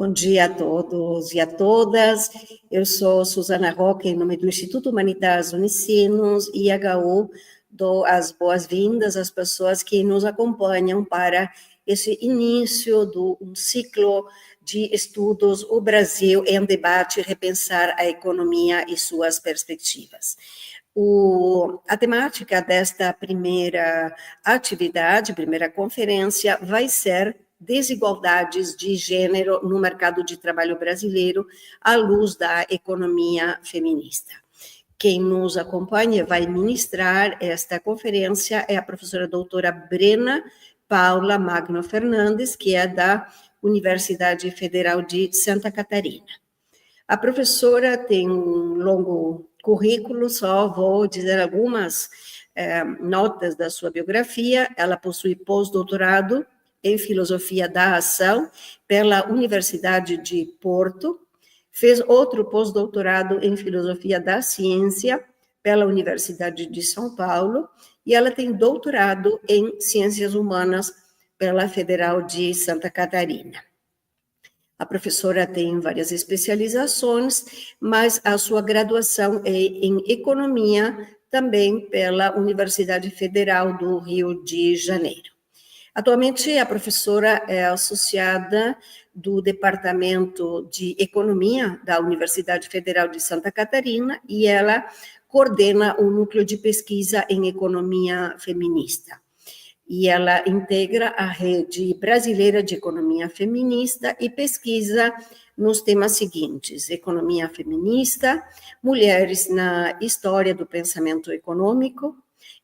Bom dia a todos e a todas. Eu sou Susana Roque, em nome do Instituto Humanitas Unicinos e IHU. Dou as boas-vindas às pessoas que nos acompanham para esse início do ciclo de estudos O Brasil em Debate, Repensar a Economia e Suas Perspectivas. A temática desta primeira atividade, primeira conferência, vai ser desigualdades de gênero no mercado de trabalho brasileiro à luz da economia feminista. Quem nos acompanha vai ministrar esta conferência é a professora doutora Brena Paula Magno Fernandes, que é da Universidade Federal de Santa Catarina. A professora tem um longo currículo, só vou dizer algumas notas da sua biografia. Ela possui pós-doutorado em Filosofia da Ação pela Universidade de Porto, fez outro pós-doutorado em Filosofia da Ciência pela Universidade de São Paulo, e ela tem doutorado em Ciências Humanas pela Federal de Santa Catarina. A professora tem várias especializações, mas a sua graduação é em Economia, também pela Universidade Federal do Rio de Janeiro. Atualmente, a professora é associada do Departamento de Economia da Universidade Federal de Santa Catarina e ela coordena o Núcleo de Pesquisa em Economia Feminista. E ela integra a Rede Brasileira de Economia Feminista e pesquisa nos temas seguintes: economia feminista, mulheres na história do pensamento econômico,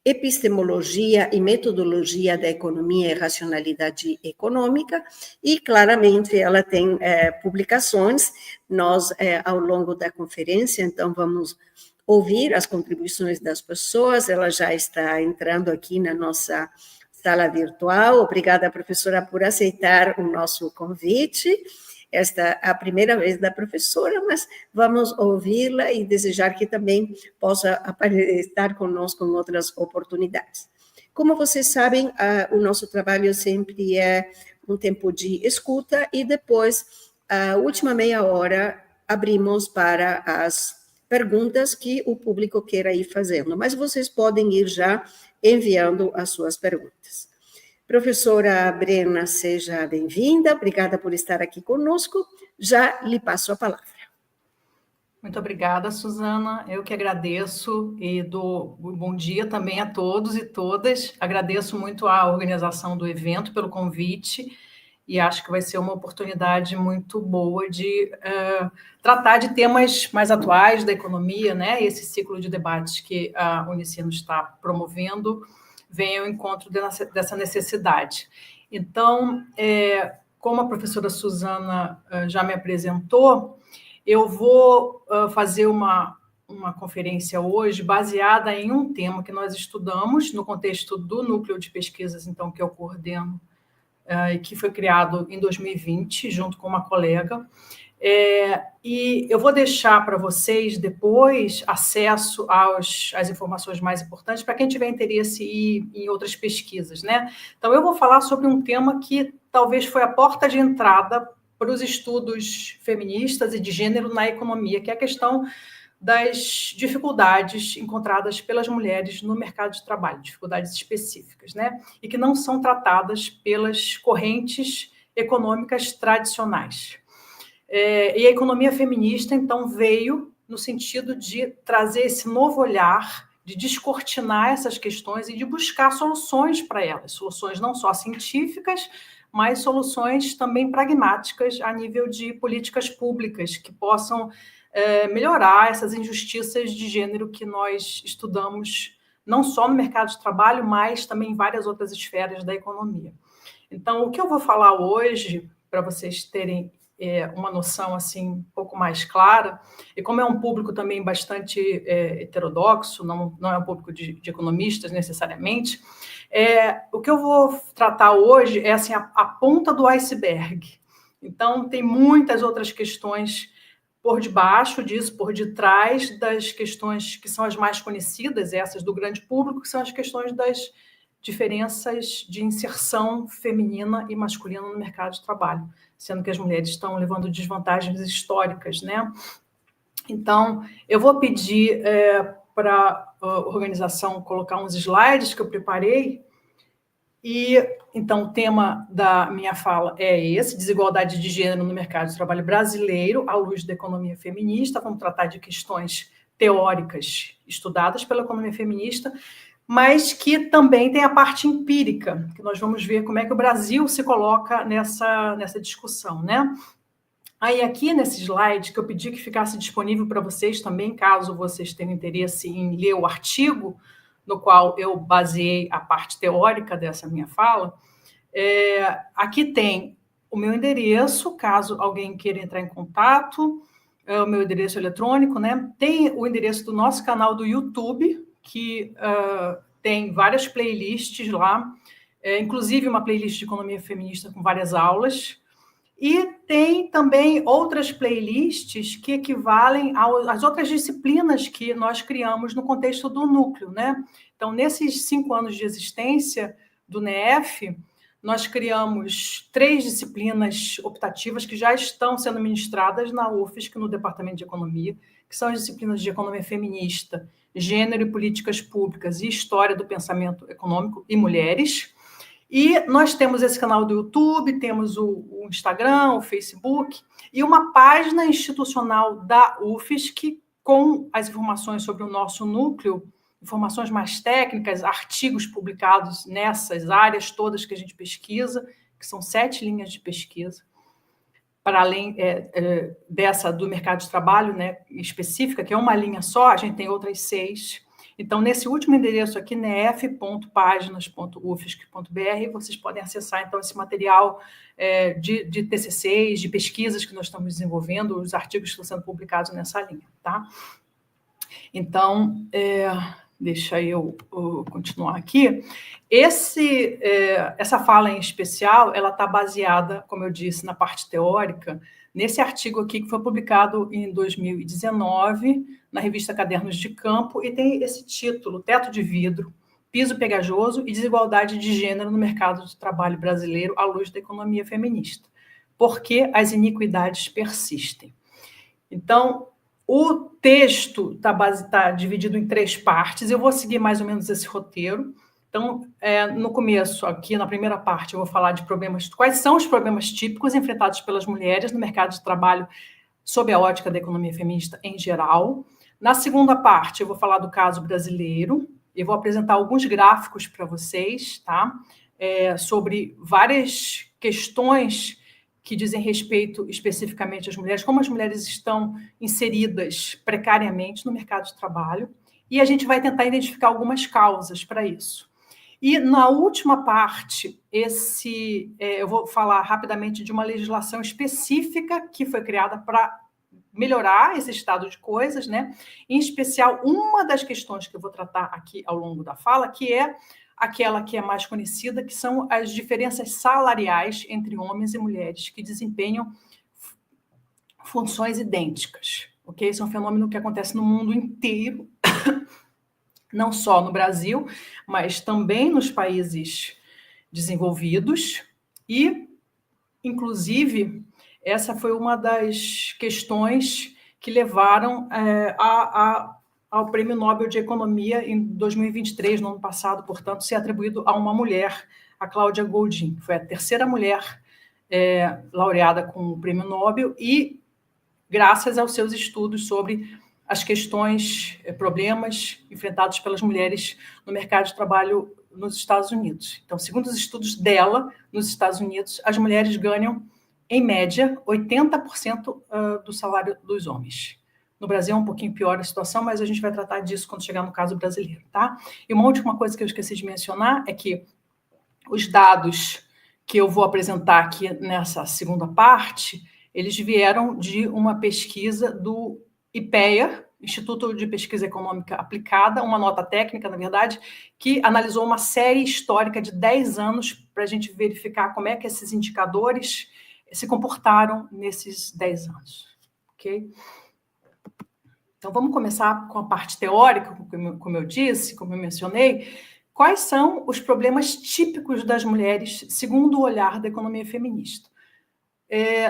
epistemologia e metodologia da economia e racionalidade econômica, e claramente ela tem publicações. Nós, ao longo da conferência, então, vamos ouvir as contribuições das pessoas. Ela já está entrando aqui na nossa sala virtual. Obrigada, professora, por aceitar o nosso convite. Esta é a primeira vez da professora, mas vamos ouvi-la e desejar que também possa estar conosco em outras oportunidades. Como vocês sabem, o nosso trabalho sempre é um tempo de escuta e depois, a última meia hora, abrimos para as perguntas que o público queira ir fazendo, mas vocês podem ir já enviando as suas perguntas. Professora Brena, seja bem-vinda, obrigada por estar aqui conosco, já lhe passo a palavra. Muito obrigada, Susana, eu que agradeço e dou bom dia também a todos e todas, agradeço muito à organização do evento pelo convite e acho que vai ser uma oportunidade muito boa de tratar de temas mais atuais da economia, né? Esse ciclo de debates que a Unicinos está promovendo vem ao encontro dessa necessidade. Então, como a professora Susana já me apresentou, eu vou fazer uma conferência hoje baseada em um tema que nós estudamos no contexto do núcleo de pesquisas, então, que eu coordeno, e que foi criado em 2020, junto com uma colega. E eu vou deixar para vocês depois acesso às informações mais importantes para quem tiver interesse em outras pesquisas, né? Então, eu vou falar sobre um tema que talvez foi a porta de entrada para os estudos feministas e de gênero na economia, que é a questão das dificuldades encontradas pelas mulheres no mercado de trabalho, dificuldades específicas, né? E que não são tratadas pelas correntes econômicas tradicionais. E a economia feminista, então, veio no sentido de trazer esse novo olhar, de descortinar essas questões e de buscar soluções para elas, soluções não só científicas, mas soluções também pragmáticas a nível de políticas públicas que possam melhorar essas injustiças de gênero que nós estudamos não só no mercado de trabalho, mas também em várias outras esferas da economia. Então, o que eu vou falar hoje, para vocês terem uma noção assim, um pouco mais clara, e como é um público também bastante heterodoxo, não é um público de economistas necessariamente, o que eu vou tratar hoje é assim, a ponta do iceberg. Então, tem muitas outras questões por debaixo disso, por detrás das questões que são as mais conhecidas, essas do grande público, que são as questões das diferenças de inserção feminina e masculina no mercado de trabalho. sendo que as mulheres estão levando desvantagens históricas, né? Então, eu vou pedir para a organização colocar uns slides que eu preparei. E, então, o tema da minha fala é esse: desigualdade de gênero no mercado de trabalho brasileiro, à luz da economia feminista. Vamos tratar de questões teóricas estudadas pela economia feminista, mas que também tem a parte empírica, que nós vamos ver como é que o Brasil se coloca nessa discussão, né? Aí, aqui nesse slide, que eu pedi que ficasse disponível para vocês também, caso vocês tenham interesse em ler o artigo no qual eu baseei a parte teórica dessa minha fala, aqui tem o meu endereço, caso alguém queira entrar em contato, o meu endereço eletrônico, né? Tem o endereço do nosso canal do YouTube, que tem várias playlists lá, inclusive uma playlist de economia feminista com várias aulas. E tem também outras playlists que equivalem às outras disciplinas que nós criamos no contexto do núcleo, né? Então, nesses 5 anos de existência do NEF, nós criamos 3 disciplinas optativas que já estão sendo ministradas na UFSC, no Departamento de Economia, que são as disciplinas de Economia Feminista, Gênero e Políticas Públicas e História do Pensamento Econômico e Mulheres. E nós temos esse canal do YouTube, temos o Instagram, o Facebook, e uma página institucional da UFSC com as informações sobre o nosso núcleo, informações mais técnicas, artigos publicados nessas áreas todas que a gente pesquisa, que são 7 linhas de pesquisa, para além dessa do mercado de trabalho, né, específica, que é uma linha só, a gente tem outras 6. Então, nesse último endereço aqui, nef.paginas.ufsc.br, vocês podem acessar, então, esse material de TCCs, de pesquisas que nós estamos desenvolvendo, os artigos que estão sendo publicados nessa linha, tá? Então, deixa eu continuar aqui. Essa fala em especial, ela está baseada, como eu disse, na parte teórica, nesse artigo aqui que foi publicado em 2019, na revista Cadernos de Campo, e tem esse título: Teto de Vidro, Piso Pegajoso e Desigualdade de Gênero no Mercado de Trabalho Brasileiro à luz da economia feminista. Por que as iniquidades persistem? Então, o texto está dividido em 3 partes, eu vou seguir mais ou menos esse roteiro. Então, no começo, aqui na primeira parte, eu vou falar de quais são os problemas típicos enfrentados pelas mulheres no mercado de trabalho sob a ótica da economia feminista em geral. Na segunda parte, eu vou falar do caso brasileiro, eu vou apresentar alguns gráficos para vocês, tá? Sobre várias questões que dizem respeito especificamente às mulheres, como as mulheres estão inseridas precariamente no mercado de trabalho, e a gente vai tentar identificar algumas causas para isso. E na última parte, eu vou falar rapidamente de uma legislação específica que foi criada para melhorar esse estado de coisas, né? Em especial, uma das questões que eu vou tratar aqui ao longo da fala, que é aquela que é mais conhecida, que são as diferenças salariais entre homens e mulheres que desempenham funções idênticas. Ok? Esse é um fenômeno que acontece no mundo inteiro, não só no Brasil, mas também nos países desenvolvidos. E, inclusive, essa foi uma das questões que levaram ao Prêmio Nobel de Economia em 2023, no ano passado, portanto, ser atribuído a uma mulher, a Cláudia Goldin. Foi a terceira mulher laureada com o Prêmio Nobel e graças aos seus estudos sobre as questões, problemas enfrentados pelas mulheres no mercado de trabalho nos Estados Unidos. Então, segundo os estudos dela, nos Estados Unidos, as mulheres ganham, em média, 80% do salário dos homens. No Brasil é um pouquinho pior a situação, mas a gente vai tratar disso quando chegar no caso brasileiro, tá? E uma última coisa que eu esqueci de mencionar é que os dados que eu vou apresentar aqui nessa segunda parte, eles vieram de uma pesquisa do IPEA, Instituto de Pesquisa Econômica Aplicada, uma nota técnica, na verdade, que analisou uma série histórica de 10 anos para a gente verificar como é que esses indicadores se comportaram nesses 10 anos, ok? Então, vamos começar com a parte teórica, como eu disse, como eu mencionei. Quais são os problemas típicos das mulheres, segundo o olhar da economia feminista?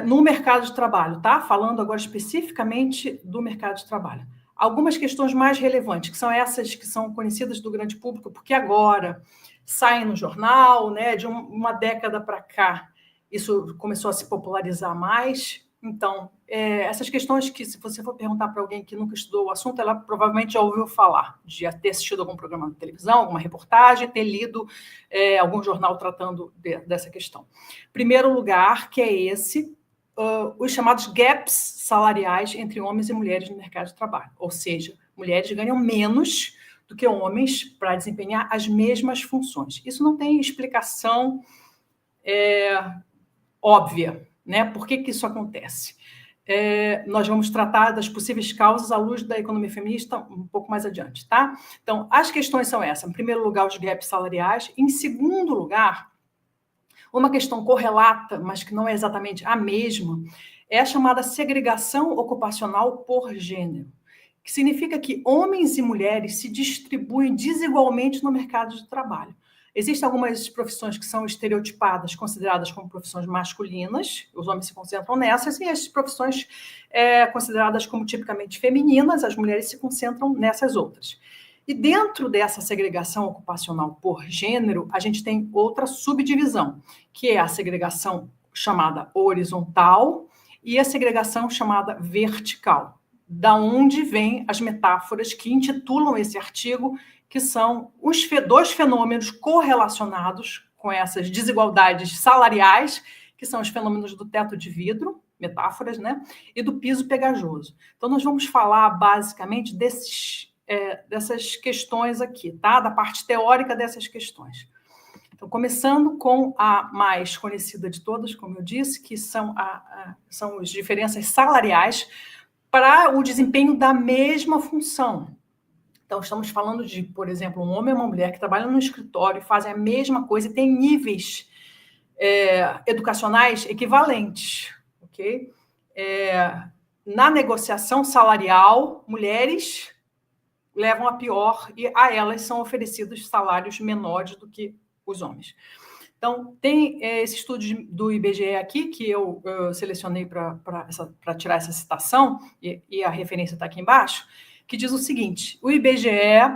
no mercado de trabalho, tá? Falando agora especificamente do mercado de trabalho. Algumas questões mais relevantes, que são essas que são conhecidas do grande público, porque agora saem no jornal, né? De uma década para cá, isso começou a se popularizar mais. Então, essas questões que, se você for perguntar para alguém que nunca estudou o assunto, ela provavelmente já ouviu falar, de ter assistido algum programa de televisão, alguma reportagem, ter lido algum jornal tratando dessa questão. Primeiro lugar, que é esse, os chamados gaps salariais entre homens e mulheres no mercado de trabalho. Ou seja, mulheres ganham menos do que homens para desempenhar as mesmas funções. Isso não tem explicação óbvia, né? Por que isso acontece? Nós vamos tratar das possíveis causas à luz da economia feminista um pouco mais adiante, tá? Então, as questões são essas. Em primeiro lugar, os gaps salariais. Em segundo lugar, uma questão correlata, mas que não é exatamente a mesma, é a chamada segregação ocupacional por gênero, que significa que homens e mulheres se distribuem desigualmente no mercado de trabalho. Existem algumas profissões que são estereotipadas, consideradas como profissões masculinas, os homens se concentram nessas, e as profissões consideradas como tipicamente femininas, as mulheres se concentram nessas outras. E dentro dessa segregação ocupacional por gênero, a gente tem outra subdivisão, que é a segregação chamada horizontal e a segregação chamada vertical, da onde vêm as metáforas que intitulam esse artigo, que são os dois fenômenos correlacionados com essas desigualdades salariais, que são os fenômenos do teto de vidro, metáforas, né? E do piso pegajoso. Então, nós vamos falar basicamente dessas questões aqui, tá? Da parte teórica dessas questões. Então, começando com a mais conhecida de todas, como eu disse, que são as diferenças salariais para o desempenho da mesma função. Então, estamos falando de, por exemplo, um homem e uma mulher que trabalham no escritório, fazem a mesma coisa e têm níveis educacionais equivalentes, ok? Na negociação salarial, mulheres levam a pior e a elas são oferecidos salários menores do que os homens. Então, tem esse estudo do IBGE aqui, que eu selecionei para tirar essa citação, e a referência está aqui embaixo, que diz o seguinte: o IBGE,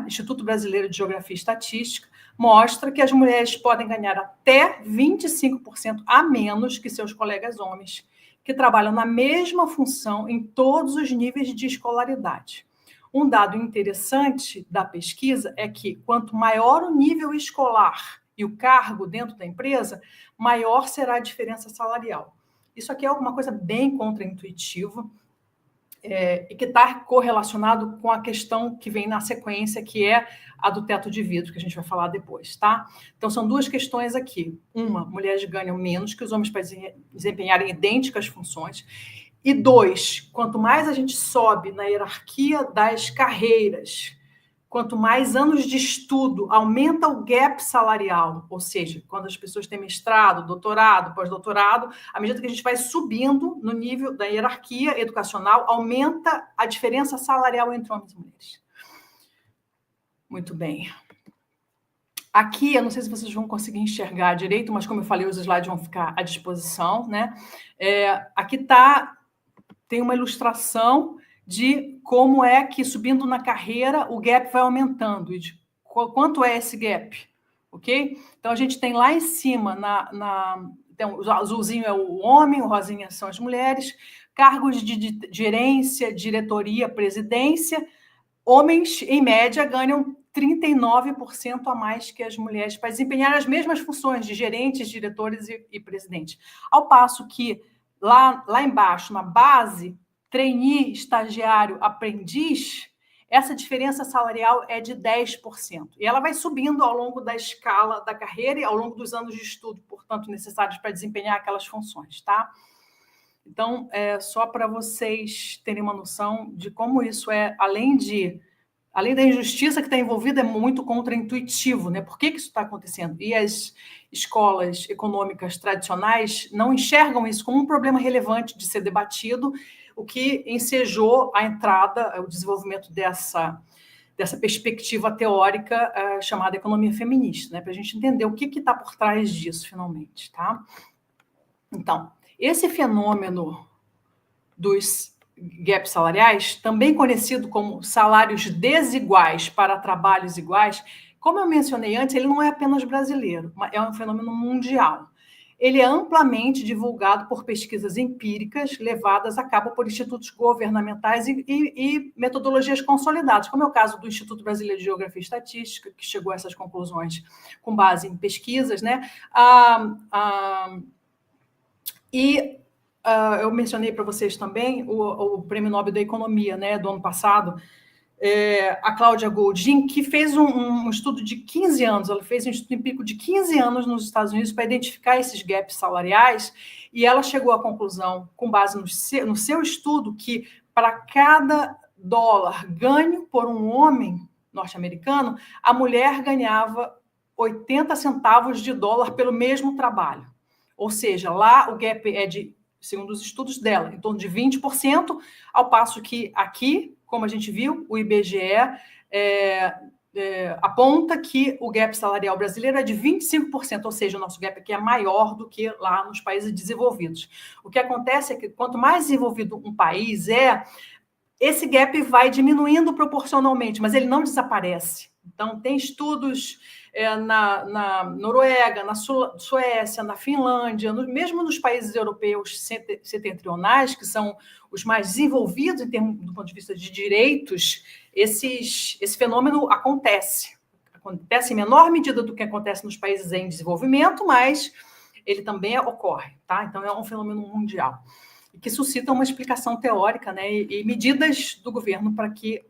Instituto Brasileiro de Geografia e Estatística, mostra que as mulheres podem ganhar até 25% a menos que seus colegas homens, que trabalham na mesma função em todos os níveis de escolaridade. Um dado interessante da pesquisa é que, quanto maior o nível escolar e o cargo dentro da empresa, maior será a diferença salarial. Isso aqui é uma coisa bem contraintuitiva, e que está correlacionado com a questão que vem na sequência, que é a do teto de vidro, que a gente vai falar depois, tá? Então, são duas questões aqui. Uma, mulheres ganham menos que os homens para desempenharem idênticas funções. E dois, quanto mais a gente sobe na hierarquia das carreiras, quanto mais anos de estudo, aumenta o gap salarial, ou seja, quando as pessoas têm mestrado, doutorado, pós-doutorado, à medida que a gente vai subindo no nível da hierarquia educacional, aumenta a diferença salarial entre homens e mulheres. Muito bem. Aqui, eu não sei se vocês vão conseguir enxergar direito, mas como eu falei, os slides vão ficar à disposição, né? Aqui tem uma ilustração de como é que, subindo na carreira, o gap vai aumentando. E de quanto é esse gap? Ok? Então, a gente tem lá em cima, então, o azulzinho é o homem, o rosinha são as mulheres, cargos de gerência, diretoria, presidência, homens, em média, ganham 39% a mais que as mulheres para desempenhar as mesmas funções de gerentes, diretores e presidentes. Ao passo que, lá embaixo, na base, trainee, estagiário, aprendiz, essa diferença salarial é de 10%. E ela vai subindo ao longo da escala da carreira e ao longo dos anos de estudo, portanto, necessários para desempenhar aquelas funções, tá? Então, só para vocês terem uma noção de como isso além da injustiça que está envolvida, é muito contraintuitivo, né? Por que isso está acontecendo? E as escolas econômicas tradicionais não enxergam isso como um problema relevante de ser debatido, o que ensejou a entrada, o desenvolvimento dessa perspectiva teórica chamada economia feminista, né? Para a gente entender o que está por trás disso, finalmente, tá? Então, Esse fenômeno dos gaps salariais, também conhecido como salários desiguais para trabalhos iguais, como eu mencionei antes, ele não é apenas brasileiro, é um fenômeno mundial. Ele é amplamente divulgado por pesquisas empíricas levadas a cabo por institutos governamentais e metodologias consolidadas, como é o caso do Instituto Brasileiro de Geografia e Estatística, que chegou a essas conclusões com base em pesquisas, né? Eu mencionei para vocês também o Prêmio Nobel da Economia, né, do ano passado, a Cláudia Goldin, que fez um estudo de 15 anos, ela fez um estudo empírico de 15 anos nos Estados Unidos para identificar esses gaps salariais, e ela chegou à conclusão, com base no seu estudo, que para cada dólar ganho por um homem norte-americano, a mulher ganhava 80 centavos de dólar pelo mesmo trabalho. Ou seja, lá o gap é de, segundo os estudos dela, em torno de 20%, ao passo que aqui, como a gente viu, o IBGE aponta que o gap salarial brasileiro é de 25%, ou seja, o nosso gap aqui é maior do que lá nos países desenvolvidos. O que acontece é que quanto mais desenvolvido um país esse gap vai diminuindo proporcionalmente, mas ele não desaparece. Então, tem estudos na Noruega, na Suécia, na Finlândia, mesmo nos países europeus setentrionais, que são os mais desenvolvidos em termos do ponto de vista de direitos, esse fenômeno acontece em menor medida do que acontece nos países em desenvolvimento, mas ele também ocorre, tá? Então, é um fenômeno mundial e que suscita uma explicação teórica, né, e medidas do governo para que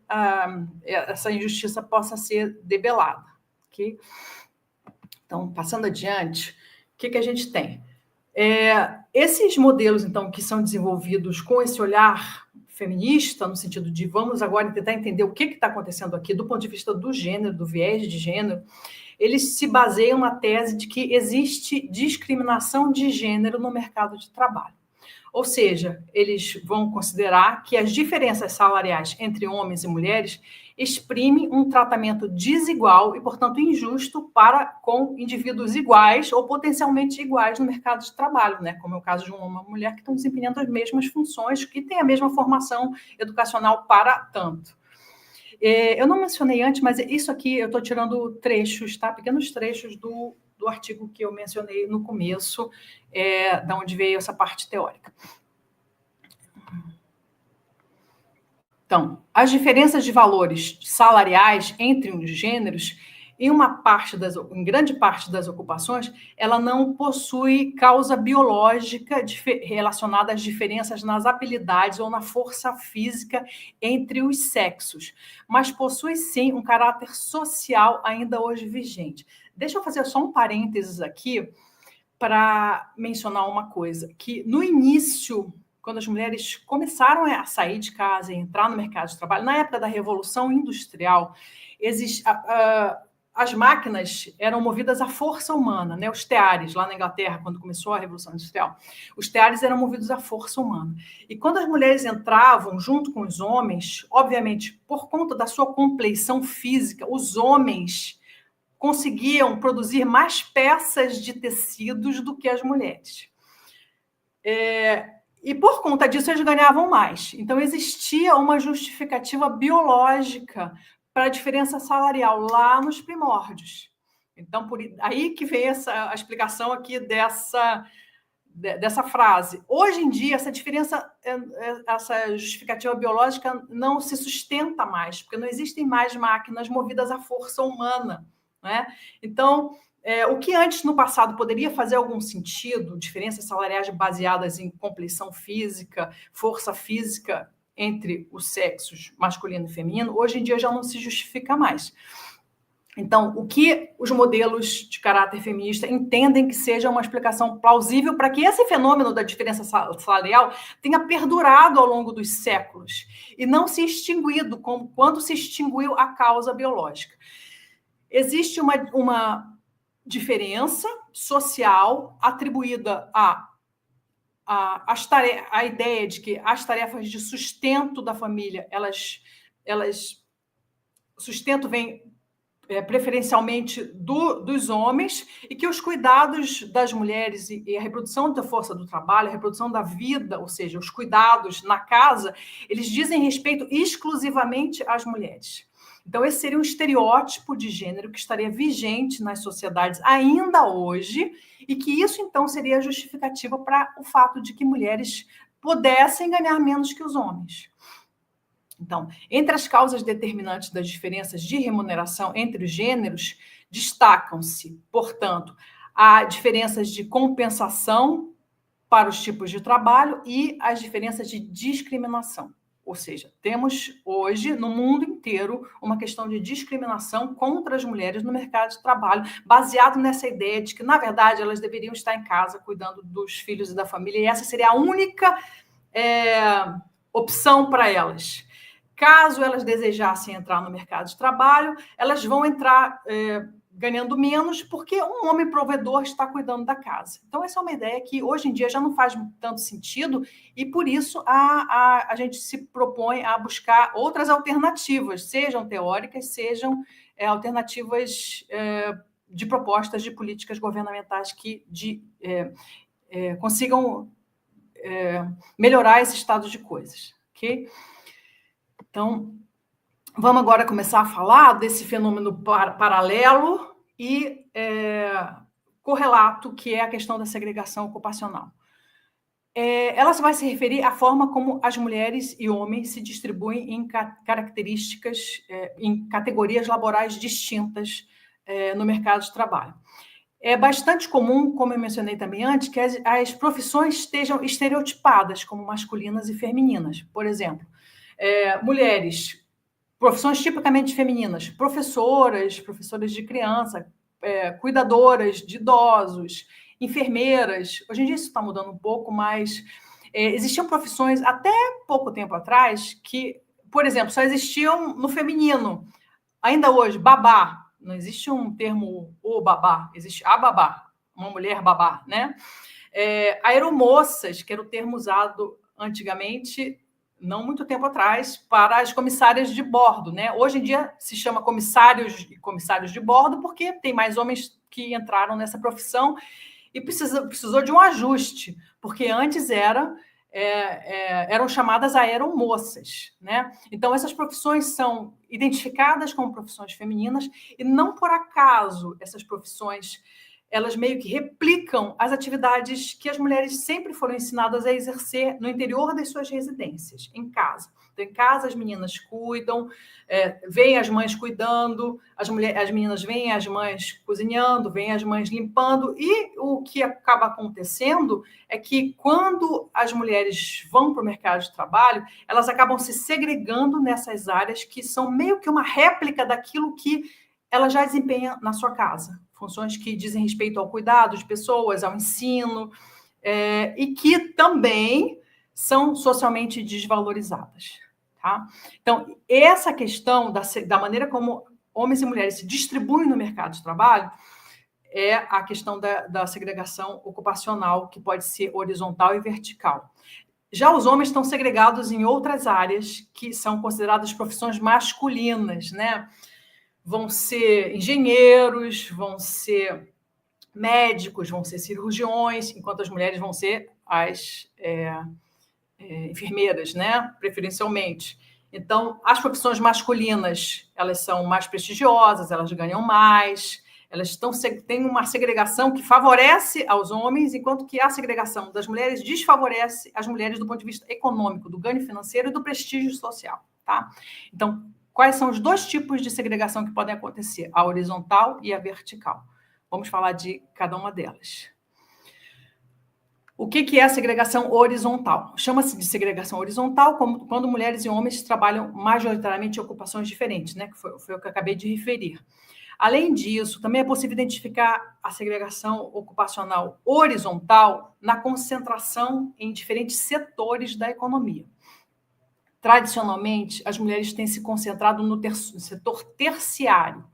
essa injustiça possa ser debelada. Okay? Então, passando adiante, o que a gente tem? Esses modelos, então, que são desenvolvidos com esse olhar feminista, no sentido de vamos agora tentar entender o que está acontecendo aqui do ponto de vista do gênero, do viés de gênero, eles se baseiam na tese de que existe discriminação de gênero no mercado de trabalho. Ou seja, eles vão considerar que as diferenças salariais entre homens e mulheres exprimem um tratamento desigual e, portanto, injusto para com indivíduos iguais ou potencialmente iguais no mercado de trabalho, né? Como é o caso de um homem e uma mulher que estão desempenhando as mesmas funções, que têm a mesma formação educacional para tanto. Eu não mencionei antes, mas isso aqui eu estou tirando trechos, tá? Pequenos trechos do artigo que eu mencionei no começo, da onde veio essa parte teórica. Então, as diferenças de valores salariais entre os gêneros, em grande parte das ocupações, ela não possui causa biológica relacionada às diferenças nas habilidades ou na força física entre os sexos, mas possui sim um caráter social ainda hoje vigente. Deixa eu fazer só um parênteses aqui para mencionar uma coisa, que no início, quando as mulheres começaram a sair de casa e entrar no mercado de trabalho, na época da Revolução Industrial, as máquinas eram movidas à força humana, né? Os teares, lá na Inglaterra, quando começou a Revolução Industrial, os teares eram movidos à força humana. E quando as mulheres entravam junto com os homens, obviamente, por conta da sua compleição física, os homens conseguiam produzir mais peças de tecidos do que as mulheres. E por conta disso, eles ganhavam mais. Então, existia uma justificativa biológica para a diferença salarial lá nos primórdios. Então, aí que vem a explicação aqui dessa frase. Hoje em dia, essa justificativa biológica não se sustenta mais, porque não existem mais máquinas movidas à força humana, né? Então, o que antes, no passado, poderia fazer algum sentido, diferenças salariais baseadas em compleição física, força física entre os sexos masculino e feminino, hoje em dia já não se justifica mais. Então, o que os modelos de caráter feminista entendem que seja uma explicação plausível para que esse fenômeno da diferença salarial tenha perdurado ao longo dos séculos e não se extinguido como quando se extinguiu a causa biológica. Existe uma diferença social atribuída à ideia de que as tarefas de sustento da família, sustento vem preferencialmente dos homens, e que os cuidados das mulheres e a reprodução da força do trabalho, a reprodução da vida, ou seja, os cuidados na casa, eles dizem respeito exclusivamente às mulheres. Então, esse seria um estereótipo de gênero que estaria vigente nas sociedades ainda hoje, e que isso, então, seria a justificativa para o fato de que mulheres pudessem ganhar menos que os homens. Então, entre as causas determinantes das diferenças de remuneração entre os gêneros, destacam-se, portanto, as diferenças de compensação para os tipos de trabalho e as diferenças de discriminação. Ou seja, temos hoje, no mundo inteiro, uma questão de discriminação contra as mulheres no mercado de trabalho, baseado nessa ideia de que, na verdade, elas deveriam estar em casa cuidando dos filhos e da família, e essa seria a única opção para elas. Caso elas desejassem entrar no mercado de trabalho, elas vão entrar ganhando menos porque um homem provedor está cuidando da casa. Então, essa é uma ideia que hoje em dia já não faz tanto sentido, e por isso a gente se propõe a buscar outras alternativas, sejam teóricas, sejam alternativas de propostas de políticas governamentais que consigam melhorar esse estado de coisas. Ok? Então, vamos agora começar a falar desse fenômeno paralelo e correlato, que é a questão da segregação ocupacional. Ela vai se referir à forma como as mulheres e homens se distribuem em características, em categorias laborais distintas no mercado de trabalho. É bastante comum, como eu mencionei também antes, que as profissões estejam estereotipadas como masculinas e femininas. Por exemplo, mulheres, profissões tipicamente femininas, professoras de criança, cuidadoras de idosos, enfermeiras. Hoje em dia isso está mudando um pouco, mas existiam profissões até pouco tempo atrás que, por exemplo, só existiam no feminino. Ainda hoje, babá. Não existe um termo o babá, existe a babá, uma mulher babá, né? Aeromoças, que era o termo usado antigamente, não muito tempo atrás, para as comissárias de bordo, né? Hoje em dia se chama comissários e comissários de bordo porque tem mais homens que entraram nessa profissão e precisou de um ajuste, porque antes eram chamadas aeromoças, né? Então, essas profissões são identificadas como profissões femininas e não por acaso essas profissões elas meio que replicam as atividades que as mulheres sempre foram ensinadas a exercer no interior das suas residências, em casa. Então, em casa, as meninas cuidam, veem as mães cuidando, as meninas veem as mães cozinhando, veem as mães limpando, e o que acaba acontecendo é que, quando as mulheres vão para o mercado de trabalho, elas acabam se segregando nessas áreas que são meio que uma réplica daquilo que ela já desempenha na sua casa. Funções que dizem respeito ao cuidado de pessoas, ao ensino, e que também são socialmente desvalorizadas. Tá? Então, essa questão da maneira como homens e mulheres se distribuem no mercado de trabalho é a questão da segregação ocupacional, que pode ser horizontal e vertical. Já os homens estão segregados em outras áreas que são consideradas profissões masculinas, né? Vão ser engenheiros, vão ser médicos, vão ser cirurgiões, enquanto as mulheres vão ser as enfermeiras, né? Preferencialmente. Então, as profissões masculinas, elas são mais prestigiosas, elas ganham mais, elas têm uma segregação que favorece aos homens, enquanto que a segregação das mulheres desfavorece as mulheres do ponto de vista econômico, do ganho financeiro e do prestígio social. Tá? Então, quais são os dois tipos de segregação que podem acontecer? A horizontal e a vertical. Vamos falar de cada uma delas. O que é a segregação horizontal? Chama-se de segregação horizontal quando mulheres e homens trabalham majoritariamente em ocupações diferentes, né? Que foi o que eu acabei de referir. Além disso, também é possível identificar a segregação ocupacional horizontal na concentração em diferentes setores da economia. Tradicionalmente, as mulheres têm se concentrado no setor terciário.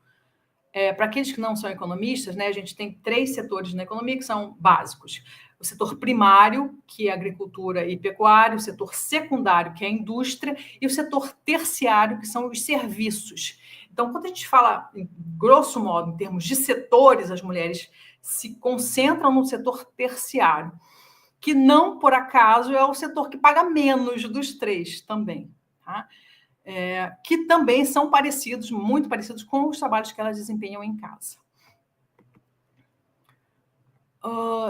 Para aqueles que não são economistas, né, a gente tem 3 setores na economia que são básicos. O setor primário, que é agricultura e pecuária, o setor secundário, que é a indústria, e o setor terciário, que são os serviços. Então, quando a gente fala, grosso modo, em termos de setores, as mulheres se concentram no setor terciário, que não, por acaso, é o setor que paga menos dos três também, tá? Que também são parecidos, muito parecidos com os trabalhos que elas desempenham em casa.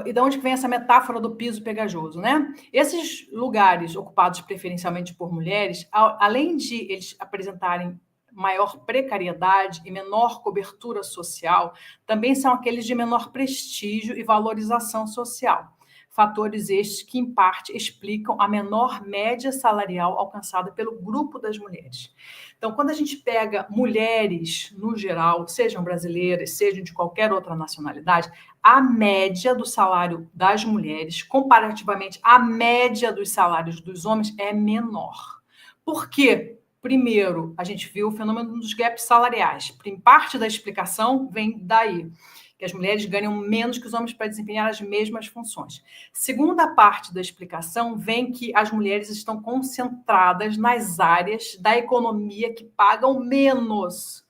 E de onde vem essa metáfora do piso pegajoso, né? Esses lugares ocupados preferencialmente por mulheres, além de eles apresentarem maior precariedade e menor cobertura social, também são aqueles de menor prestígio e valorização social. Fatores estes que, em parte, explicam a menor média salarial alcançada pelo grupo das mulheres. Então, quando a gente pega mulheres, no geral, sejam brasileiras, sejam de qualquer outra nacionalidade, a média do salário das mulheres, comparativamente à média dos salários dos homens, é menor. Por quê? Primeiro, a gente viu o fenômeno dos gaps salariais. Parte da explicação vem daí, que as mulheres ganham menos que os homens para desempenhar as mesmas funções. Segunda parte da explicação vem que as mulheres estão concentradas nas áreas da economia que pagam menos,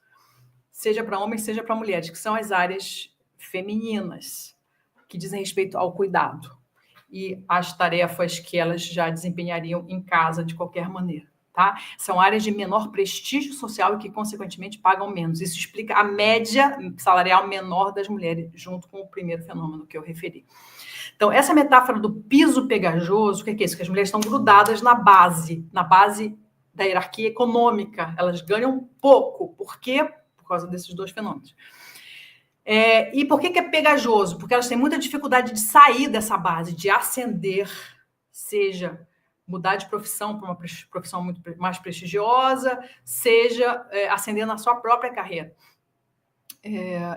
seja para homens, seja para mulheres, que são as áreas femininas, que dizem respeito ao cuidado e às tarefas que elas já desempenhariam em casa de qualquer maneira. Tá? São áreas de menor prestígio social e que, consequentemente, pagam menos. Isso explica a média salarial menor das mulheres, junto com o primeiro fenômeno que eu referi. Então, essa metáfora do piso pegajoso, o que é isso? Que as mulheres estão grudadas na base da hierarquia econômica. Elas ganham pouco. Por quê? Por causa desses dois fenômenos. E por que é pegajoso? Porque elas têm muita dificuldade de sair dessa base, de ascender, seja mudar de profissão para uma profissão muito mais prestigiosa, seja ascender na sua própria carreira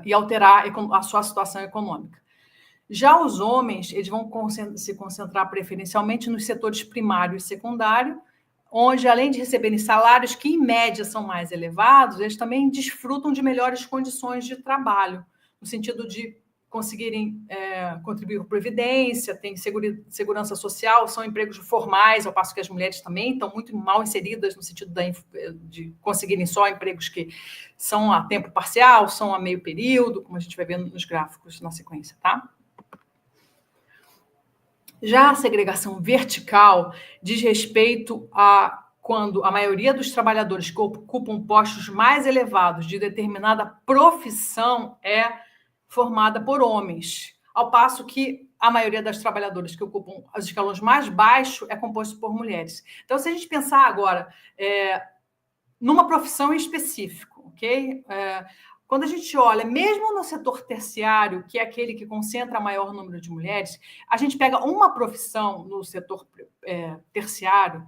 e alterar a sua situação econômica. Já os homens, eles vão se concentrar preferencialmente nos setores primário e secundário, onde, além de receberem salários que, em média, são mais elevados, eles também desfrutam de melhores condições de trabalho, no sentido de conseguirem contribuir com previdência, tem segurança social, são empregos formais, ao passo que as mulheres também estão muito mal inseridas no sentido de conseguirem só empregos que são a tempo parcial, são a meio período, como a gente vai ver nos gráficos na sequência, tá? Já a segregação vertical diz respeito a quando a maioria dos trabalhadores que ocupam postos mais elevados de determinada profissão é formada por homens, ao passo que a maioria das trabalhadoras que ocupam os escalões mais baixos é composto por mulheres. Então, se a gente pensar agora numa profissão em específico, ok? Quando a gente olha, mesmo no setor terciário, que é aquele que concentra maior número de mulheres, a gente pega uma profissão no setor terciário,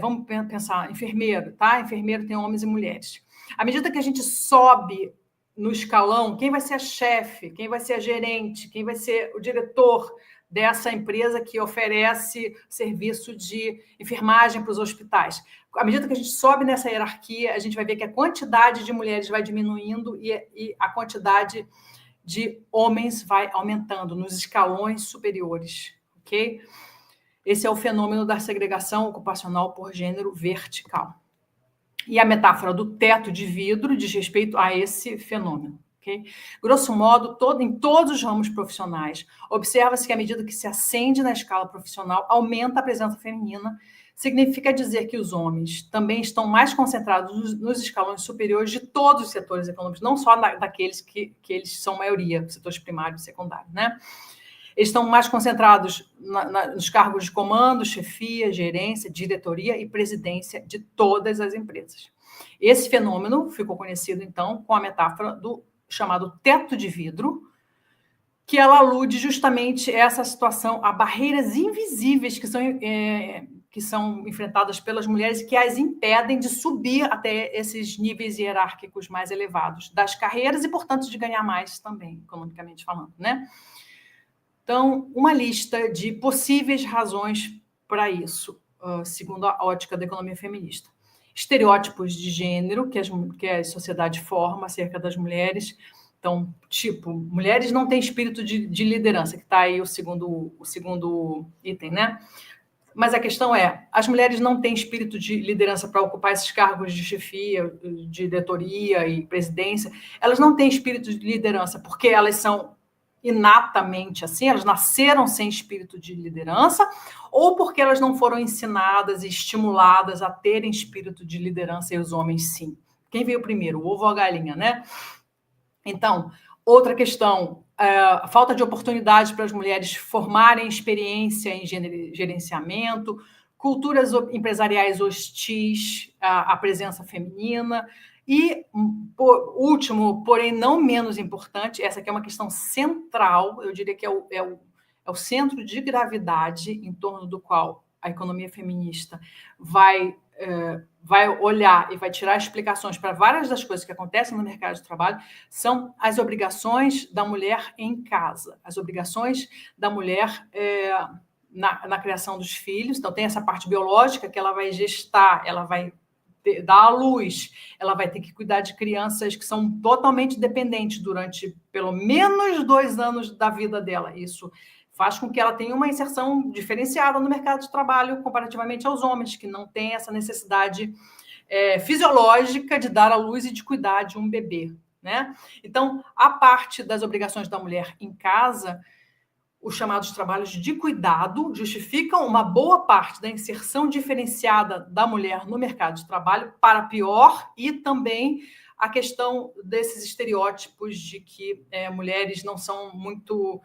vamos pensar, enfermeiro, tá? Enfermeiro tem homens e mulheres. À medida que a gente sobe no escalão, quem vai ser a chefe, quem vai ser a gerente, quem vai ser o diretor dessa empresa que oferece serviço de enfermagem para os hospitais. À medida que a gente sobe nessa hierarquia, a gente vai ver que a quantidade de mulheres vai diminuindo e a quantidade de homens vai aumentando nos escalões superiores, ok? Esse é o fenômeno da segregação ocupacional por gênero vertical. E a metáfora do teto de vidro diz respeito a esse fenômeno. Okay? Grosso modo, em todos os ramos profissionais, observa-se que à medida que se ascende na escala profissional, aumenta a presença feminina. Significa dizer que os homens também estão mais concentrados nos escalões superiores de todos os setores econômicos, não só daqueles que eles são maioria, setores primário e secundário, né? Eles estão mais concentrados nos cargos de comando, chefia, gerência, diretoria e presidência de todas as empresas. Esse fenômeno ficou conhecido, então, com a metáfora do chamado teto de vidro, que ela alude justamente a essa situação, a barreiras invisíveis que são enfrentadas pelas mulheres e que as impedem de subir até esses níveis hierárquicos mais elevados das carreiras e, portanto, de ganhar mais também, economicamente falando, né? Então, uma lista de possíveis razões para isso, segundo a ótica da economia feminista. Estereótipos de gênero que a sociedade forma acerca das mulheres. Então, tipo, mulheres não têm espírito de liderança, que está aí o segundo item, né? Mas a questão é, as mulheres não têm espírito de liderança para ocupar esses cargos de chefia, de diretoria e presidência. Elas não têm espírito de liderança porque elas são inatamente assim, elas nasceram sem espírito de liderança, ou porque elas não foram ensinadas e estimuladas a terem espírito de liderança, e os homens sim. Quem veio primeiro, o ovo ou a galinha, né? Então, outra questão, a falta de oportunidades para as mulheres formarem experiência em gerenciamento, culturas empresariais hostis à presença feminina. E, por último, porém não menos importante, essa aqui é uma questão central, eu diria que é o centro de gravidade em torno do qual a economia feminista vai olhar e vai tirar explicações para várias das coisas que acontecem no mercado de trabalho, são as obrigações da mulher em casa, as obrigações da mulher na criação dos filhos. Então, tem essa parte biológica que ela vai gestar, ela vai dar à luz, ela vai ter que cuidar de crianças que são totalmente dependentes durante pelo menos 2 anos da vida dela. Isso faz com que ela tenha uma inserção diferenciada no mercado de trabalho comparativamente aos homens, que não têm essa necessidade fisiológica de dar à luz e de cuidar de um bebê, né? Então, a parte das obrigações da mulher em casa, os chamados trabalhos de cuidado, justificam uma boa parte da inserção diferenciada da mulher no mercado de trabalho para pior, e também a questão desses estereótipos de que mulheres não são muito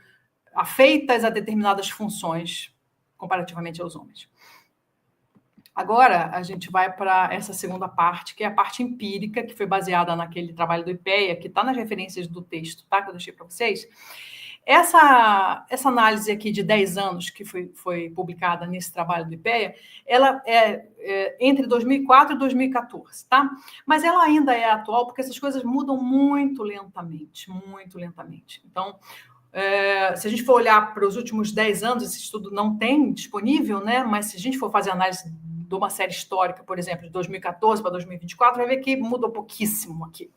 afeitas a determinadas funções comparativamente aos homens. Agora, a gente vai para essa segunda parte, que é a parte empírica, que foi baseada naquele trabalho do IPEA, que está nas referências do texto, tá? Que eu deixei para vocês. Essa análise aqui de 10 anos, que foi publicada nesse trabalho do IPEA, ela é entre 2004 e 2014, tá? Mas ela ainda é atual, porque essas coisas mudam muito lentamente, muito lentamente. Então, se a gente for olhar para os últimos 10 anos, esse estudo não tem disponível, né? Mas se a gente for fazer análise de uma série histórica, por exemplo, de 2014 para 2024, vai ver que mudou pouquíssimo aqui.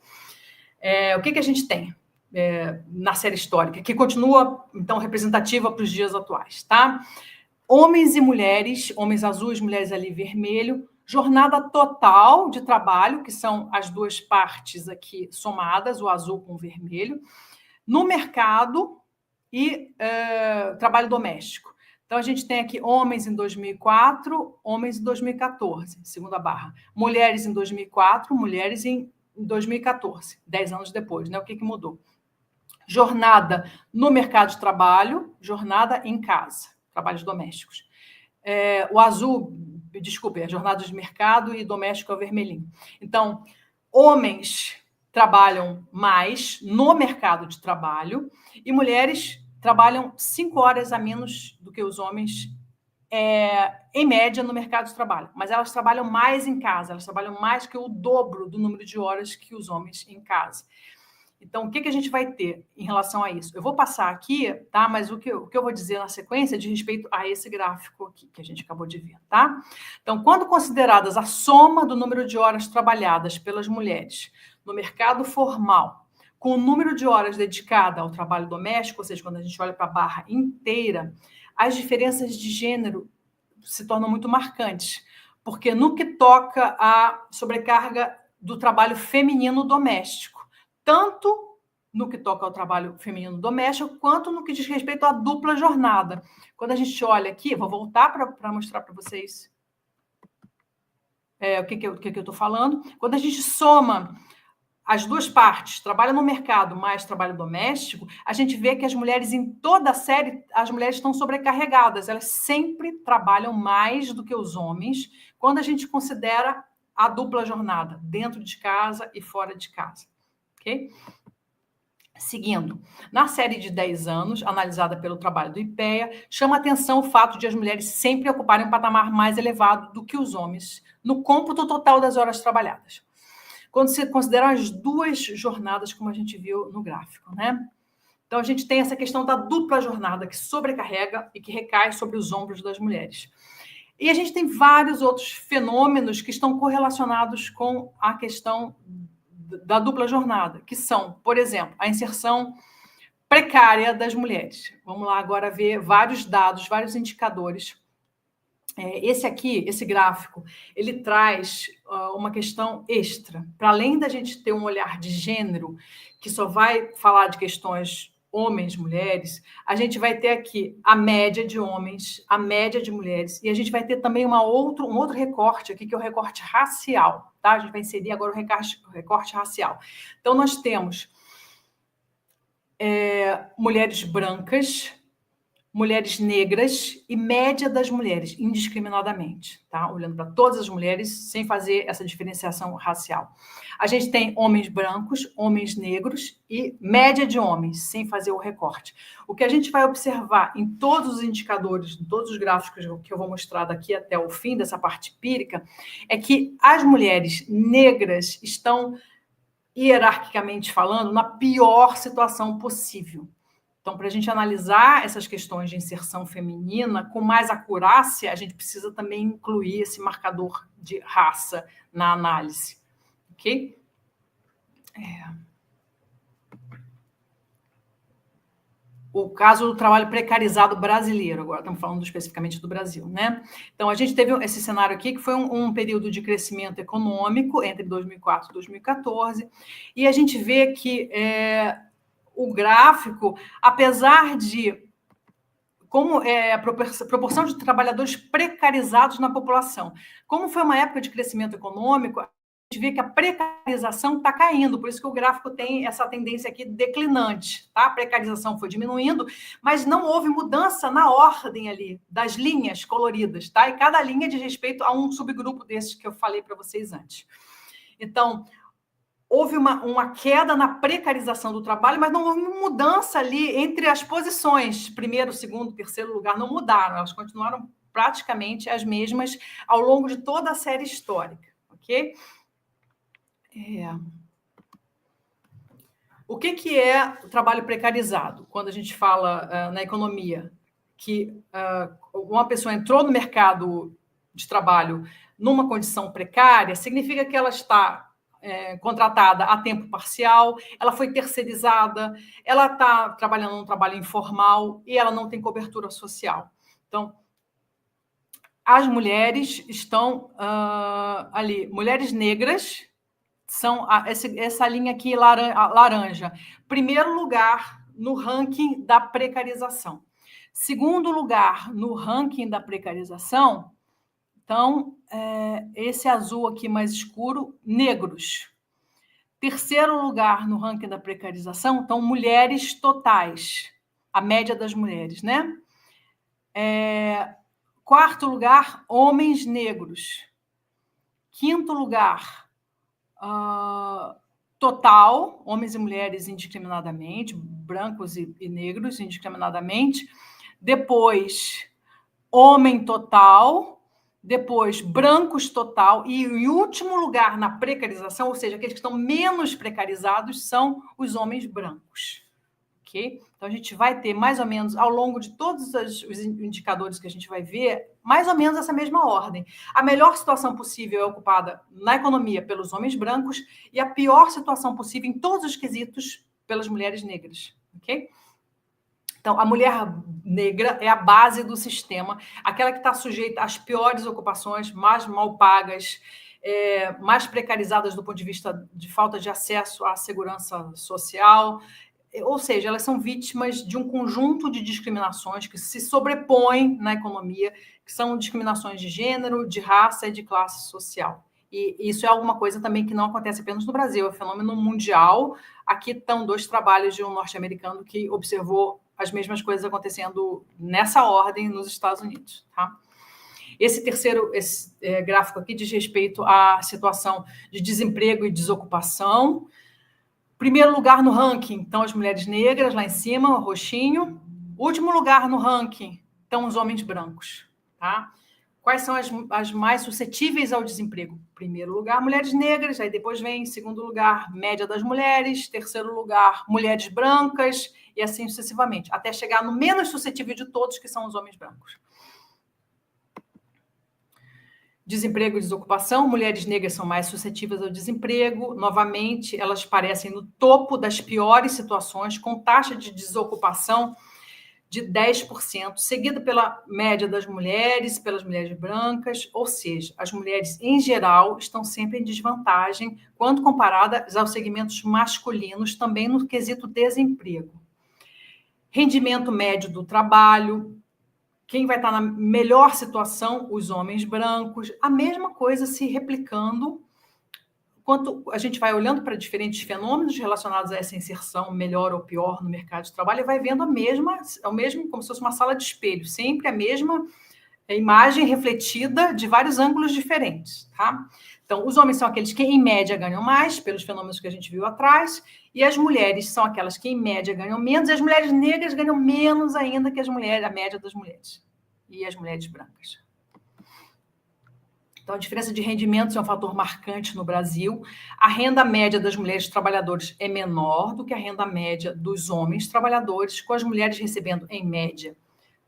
O que a gente tem na série histórica, que continua, então, representativa para os dias atuais, tá? Homens e mulheres, homens azuis, mulheres ali vermelho, jornada total de trabalho, que são as duas partes aqui somadas, o azul com o vermelho, no mercado e trabalho doméstico. Então, a gente tem aqui homens em 2004, homens em 2014, segunda barra. Mulheres em 2004, mulheres em 2014, 10 anos depois, né? O que mudou? Jornada no mercado de trabalho, jornada em casa, trabalhos domésticos. O azul, desculpe, é jornada de mercado, e doméstico é o vermelhinho. Então, homens trabalham mais no mercado de trabalho e mulheres trabalham 5 horas a menos do que os homens, em média, no mercado de trabalho. Mas elas trabalham mais em casa, elas trabalham mais que o dobro do número de horas que os homens em casa. Então, o que a gente vai ter em relação a isso? Eu vou passar aqui, tá? Mas o que eu vou dizer na sequência é de respeito a esse gráfico aqui, que a gente acabou de ver, tá? Então, quando consideradas a soma do número de horas trabalhadas pelas mulheres no mercado formal, com o número de horas dedicada ao trabalho doméstico, ou seja, quando a gente olha para a barra inteira, as diferenças de gênero se tornam muito marcantes, porque no que toca à sobrecarga do trabalho feminino doméstico, tanto no que toca ao trabalho feminino doméstico, quanto no que diz respeito à dupla jornada. Quando a gente olha aqui, vou voltar para mostrar para vocês o que eu estou falando. Quando a gente soma as duas partes, trabalho no mercado mais trabalho doméstico, a gente vê que as mulheres, em toda a série, as mulheres estão sobrecarregadas. Elas sempre trabalham mais do que os homens, quando a gente considera a dupla jornada, dentro de casa e fora de casa. Ok? Seguindo, na série de 10 anos, analisada pelo trabalho do IPEA, chama atenção o fato de as mulheres sempre ocuparem um patamar mais elevado do que os homens no cômputo total das horas trabalhadas, quando se consideram as duas jornadas, como a gente viu no gráfico, né? Então, a gente tem essa questão da dupla jornada, que sobrecarrega e que recai sobre os ombros das mulheres. E a gente tem vários outros fenômenos que estão correlacionados com a questão da dupla jornada, que são, por exemplo, a inserção precária das mulheres. Vamos lá agora ver vários dados, vários indicadores esse gráfico, ele traz uma questão extra. Para além da gente ter um olhar de gênero, que só vai falar de questões homens, mulheres, a gente vai ter aqui a média de homens, a média de mulheres, e a gente vai ter também um outro recorte aqui, que é o recorte racial. Tá? A gente vai inserir agora o recorte racial. Então, nós temos mulheres brancas, mulheres negras e média das mulheres, indiscriminadamente, tá? Olhando para todas as mulheres, sem fazer essa diferenciação racial. A gente tem homens brancos, homens negros e média de homens, sem fazer o recorte. O que a gente vai observar em todos os indicadores, em todos os gráficos que eu vou mostrar daqui até o fim dessa parte empírica, é que as mulheres negras estão, hierarquicamente falando, na pior situação possível. Então, para a gente analisar essas questões de inserção feminina com mais acurácia, a gente precisa também incluir esse marcador de raça na análise. Ok? O caso do trabalho precarizado brasileiro, agora estamos falando especificamente do Brasil, né? Então, a gente teve esse cenário aqui, que foi um período de crescimento econômico entre 2004 e 2014, e a gente vê que o gráfico, apesar de como a proporção de trabalhadores precarizados na população, como foi uma época de crescimento econômico, a gente vê que a precarização está caindo, por isso que o gráfico tem essa tendência aqui declinante, tá? A precarização foi diminuindo, mas não houve mudança na ordem ali das linhas coloridas, tá? E cada linha diz respeito a um subgrupo desses que eu falei para vocês antes. Então, houve uma queda na precarização do trabalho, mas não houve mudança ali entre as posições. Primeiro, segundo, terceiro lugar não mudaram. Elas continuaram praticamente as mesmas ao longo de toda a série histórica. Ok? O que é o trabalho precarizado? Quando a gente fala na economia que uma pessoa entrou no mercado de trabalho numa condição precária, significa que ela está contratada a tempo parcial, ela foi terceirizada, ela está trabalhando num trabalho informal e ela não tem cobertura social. Então, as mulheres estão ali, mulheres negras são essa linha aqui laranja. Primeiro lugar no ranking da precarização. Segundo lugar no ranking da precarização, então, esse azul aqui mais escuro, negros. Terceiro lugar no ranking da precarização, então, mulheres totais, a média das mulheres, né? Quarto lugar, homens negros. Quinto lugar, total, homens e mulheres indiscriminadamente, brancos e negros indiscriminadamente. Depois, homem total. Depois, brancos total. E, em último lugar, na precarização, ou seja, aqueles que estão menos precarizados, são os homens brancos. Okay? Então, a gente vai ter, mais ou menos, ao longo de todos os indicadores que a gente vai ver, mais ou menos essa mesma ordem. A melhor situação possível é ocupada na economia pelos homens brancos e a pior situação possível em todos os quesitos pelas mulheres negras. Ok? Então, a mulher negra é a base do sistema, aquela que está sujeita às piores ocupações, mais mal pagas, mais precarizadas do ponto de vista de falta de acesso à segurança social. Ou seja, elas são vítimas de um conjunto de discriminações que se sobrepõem na economia, que são discriminações de gênero, de raça e de classe social. E isso é alguma coisa também que não acontece apenas no Brasil, é um fenômeno mundial. Aqui estão 2 trabalhos de um norte-americano que observou as mesmas coisas acontecendo nessa ordem nos Estados Unidos. Tá? Esse terceiro gráfico aqui diz respeito à situação de desemprego e desocupação. Primeiro lugar no ranking estão as mulheres negras, lá em cima, o roxinho. Último lugar no ranking estão os homens brancos. Tá? Quais são as mais suscetíveis ao desemprego? Primeiro lugar, mulheres negras, aí depois vem, segundo lugar, média das mulheres, terceiro lugar, mulheres brancas, e assim sucessivamente, até chegar no menos suscetível de todos, que são os homens brancos. Desemprego e desocupação, mulheres negras são mais suscetíveis ao desemprego, novamente, elas parecem no topo das piores situações, com taxa de desocupação de 10%, seguida pela média das mulheres, pelas mulheres brancas, ou seja, as mulheres, em geral, estão sempre em desvantagem quando comparadas aos segmentos masculinos, também no quesito desemprego. Rendimento médio do trabalho, quem vai estar na melhor situação? Os homens brancos. A mesma coisa se replicando quando a gente vai olhando para diferentes fenômenos relacionados a essa inserção melhor ou pior no mercado de trabalho e vai vendo o mesmo, como se fosse uma sala de espelho, sempre a mesma imagem refletida de vários ângulos diferentes, tá? Então, os homens são aqueles que, em média, ganham mais, pelos fenômenos que a gente viu atrás, e as mulheres são aquelas que, em média, ganham menos, e as mulheres negras ganham menos ainda que as mulheres, a média das mulheres, e as mulheres brancas. Então, a diferença de rendimentos é um fator marcante no Brasil. A renda média das mulheres trabalhadoras é menor do que a renda média dos homens trabalhadores, com as mulheres recebendo, em média,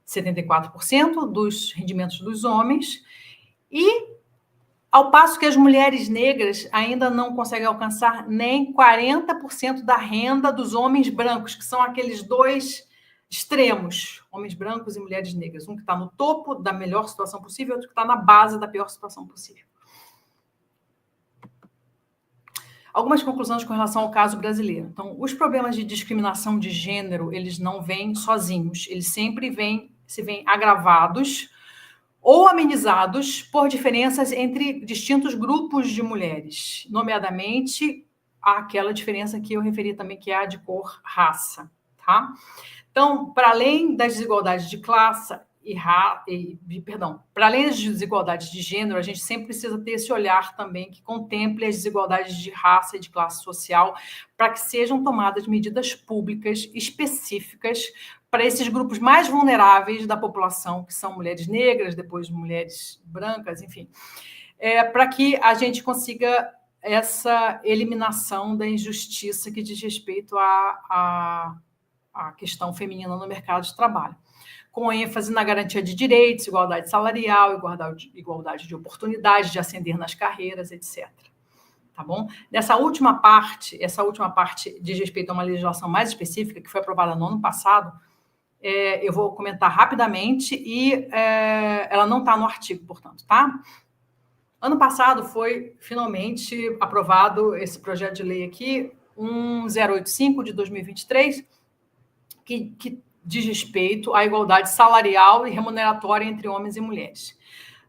74% dos rendimentos dos homens, e ao passo que as mulheres negras ainda não conseguem alcançar nem 40% da renda dos homens brancos, que são aqueles dois extremos, homens brancos e mulheres negras. Um que está no topo da melhor situação possível, outro que está na base da pior situação possível. Algumas conclusões com relação ao caso brasileiro. Então, os problemas de discriminação de gênero, eles não vêm sozinhos, eles sempre se vêm agravados ou amenizados por diferenças entre distintos grupos de mulheres, nomeadamente aquela diferença que eu referi também, que é a de cor, raça, tá? Então, para além das desigualdades de classe para além das desigualdades de gênero, a gente sempre precisa ter esse olhar também que contemple as desigualdades de raça e de classe social, para que sejam tomadas medidas públicas específicas para esses grupos mais vulneráveis da população, que são mulheres negras, depois mulheres brancas, enfim, para que a gente consiga essa eliminação da injustiça que diz respeito à questão feminina no mercado de trabalho, com ênfase na garantia de direitos, igualdade salarial, igualdade de oportunidade de ascender nas carreiras, etc. Tá bom? Essa última parte diz respeito a uma legislação mais específica que foi aprovada no ano passado. Eu vou comentar rapidamente e ela não está no artigo, portanto, tá? Ano passado foi finalmente aprovado esse projeto de lei aqui, 1085 de 2023, que diz respeito à igualdade salarial e remuneratória entre homens e mulheres.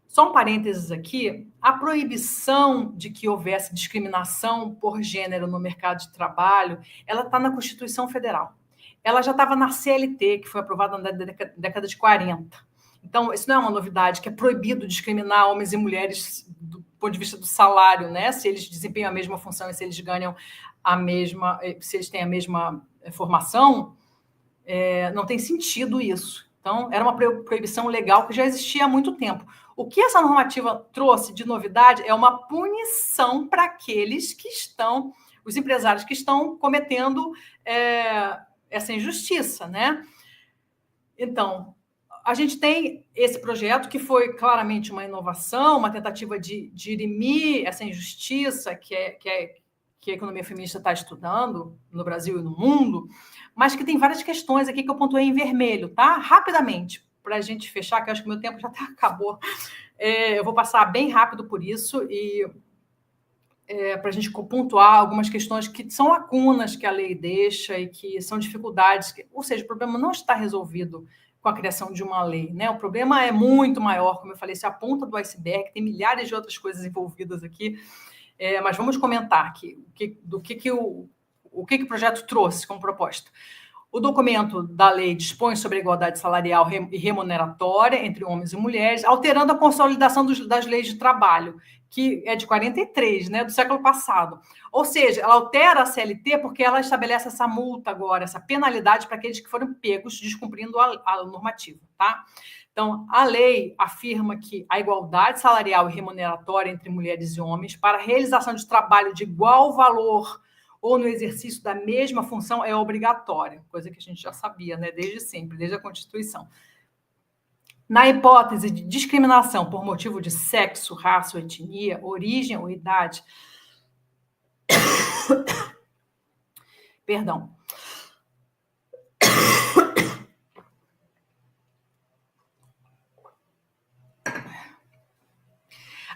Só um parênteses aqui, a proibição de que houvesse discriminação por gênero no mercado de trabalho, ela está na Constituição Federal. Ela já estava na CLT, que foi aprovada na década de 40. Então, isso não é uma novidade, que é proibido discriminar homens e mulheres do ponto de vista do salário, né? Se eles desempenham a mesma função e se eles ganham se eles têm a mesma formação, não tem sentido isso. Então, era uma proibição legal que já existia há muito tempo. O que essa normativa trouxe de novidade é uma punição para aqueles os empresários que estão cometendo essa injustiça, né? Então, a gente tem esse projeto que foi claramente uma inovação, uma tentativa de dirimir essa injustiça que a economia feminista está estudando no Brasil e no mundo, mas que tem várias questões aqui que eu pontuei em vermelho, tá? Rapidamente, para a gente fechar, que eu acho que o meu tempo já até acabou. Eu vou passar bem rápido por isso e para a gente pontuar algumas questões que são lacunas que a lei deixa e que são dificuldades, ou seja, o problema não está resolvido com a criação de uma lei, né? O problema é muito maior, como eu falei, isso é a ponta do iceberg, tem milhares de outras coisas envolvidas aqui, mas vamos comentar aqui o que o projeto trouxe como proposta. O documento da lei dispõe sobre a igualdade salarial e remuneratória entre homens e mulheres, alterando a consolidação das leis de trabalho, que é de 43, né, do século passado. Ou seja, ela altera a CLT porque ela estabelece essa multa agora, essa penalidade para aqueles que foram pegos descumprindo a normativa, tá? Então, a lei afirma que a igualdade salarial e remuneratória entre mulheres e homens para a realização de trabalho de igual valor ou no exercício da mesma função é obrigatória, coisa que a gente já sabia, né, desde sempre, desde a Constituição. Na hipótese de discriminação por motivo de sexo, raça ou etnia, origem ou idade, perdão,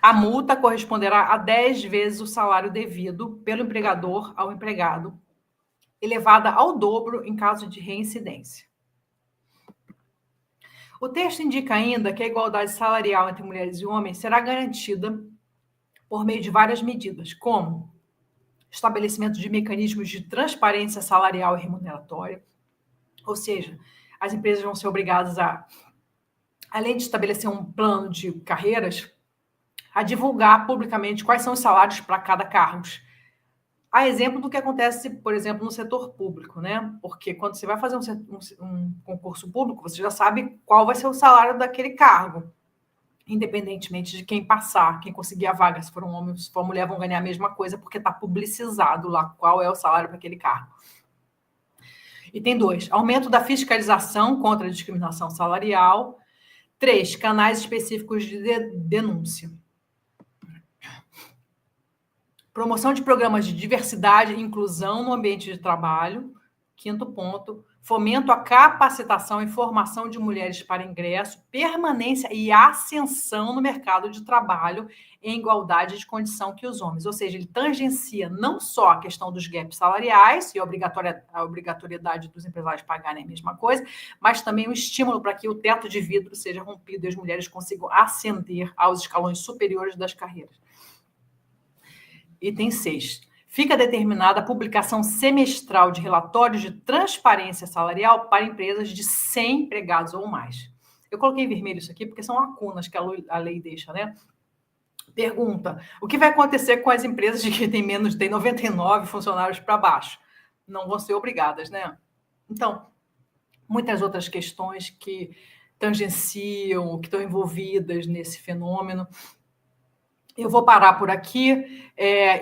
A multa corresponderá a 10 vezes o salário devido pelo empregador ao empregado, elevada ao dobro em caso de reincidência. O texto indica ainda que a igualdade salarial entre mulheres e homens será garantida por meio de várias medidas, como estabelecimento de mecanismos de transparência salarial e remuneratória, ou seja, as empresas vão ser obrigadas a, além de estabelecer um plano de carreiras, a divulgar publicamente quais são os salários para cada cargo. A exemplo do que acontece, por exemplo, no setor público, né? Porque quando você vai fazer um concurso público, você já sabe qual vai ser o salário daquele cargo, independentemente de quem passar, quem conseguir a vaga. Se for um homem, se for uma mulher, vão ganhar a mesma coisa, porque está publicizado lá qual é o salário para aquele cargo. E tem 2, aumento da fiscalização contra a discriminação salarial. 3, canais específicos de denúncia. Promoção de programas de diversidade e inclusão no ambiente de trabalho. 5º ponto, fomento à capacitação e formação de mulheres para ingresso, permanência e ascensão no mercado de trabalho em igualdade de condição que os homens. Ou seja, ele tangencia não só a questão dos gaps salariais e a obrigatoriedade dos empresários pagarem a mesma coisa, mas também um estímulo para que o teto de vidro seja rompido e as mulheres consigam ascender aos escalões superiores das carreiras. Item 6. Fica determinada a publicação semestral de relatórios de transparência salarial para empresas de 100 empregados ou mais. Eu coloquei em vermelho isso aqui porque são lacunas que a lei deixa, né? Pergunta: o que vai acontecer com as empresas que têm 99 funcionários para baixo? Não vão ser obrigadas, né? Então, muitas outras questões que tangenciam, que estão envolvidas nesse fenômeno. Eu vou parar por aqui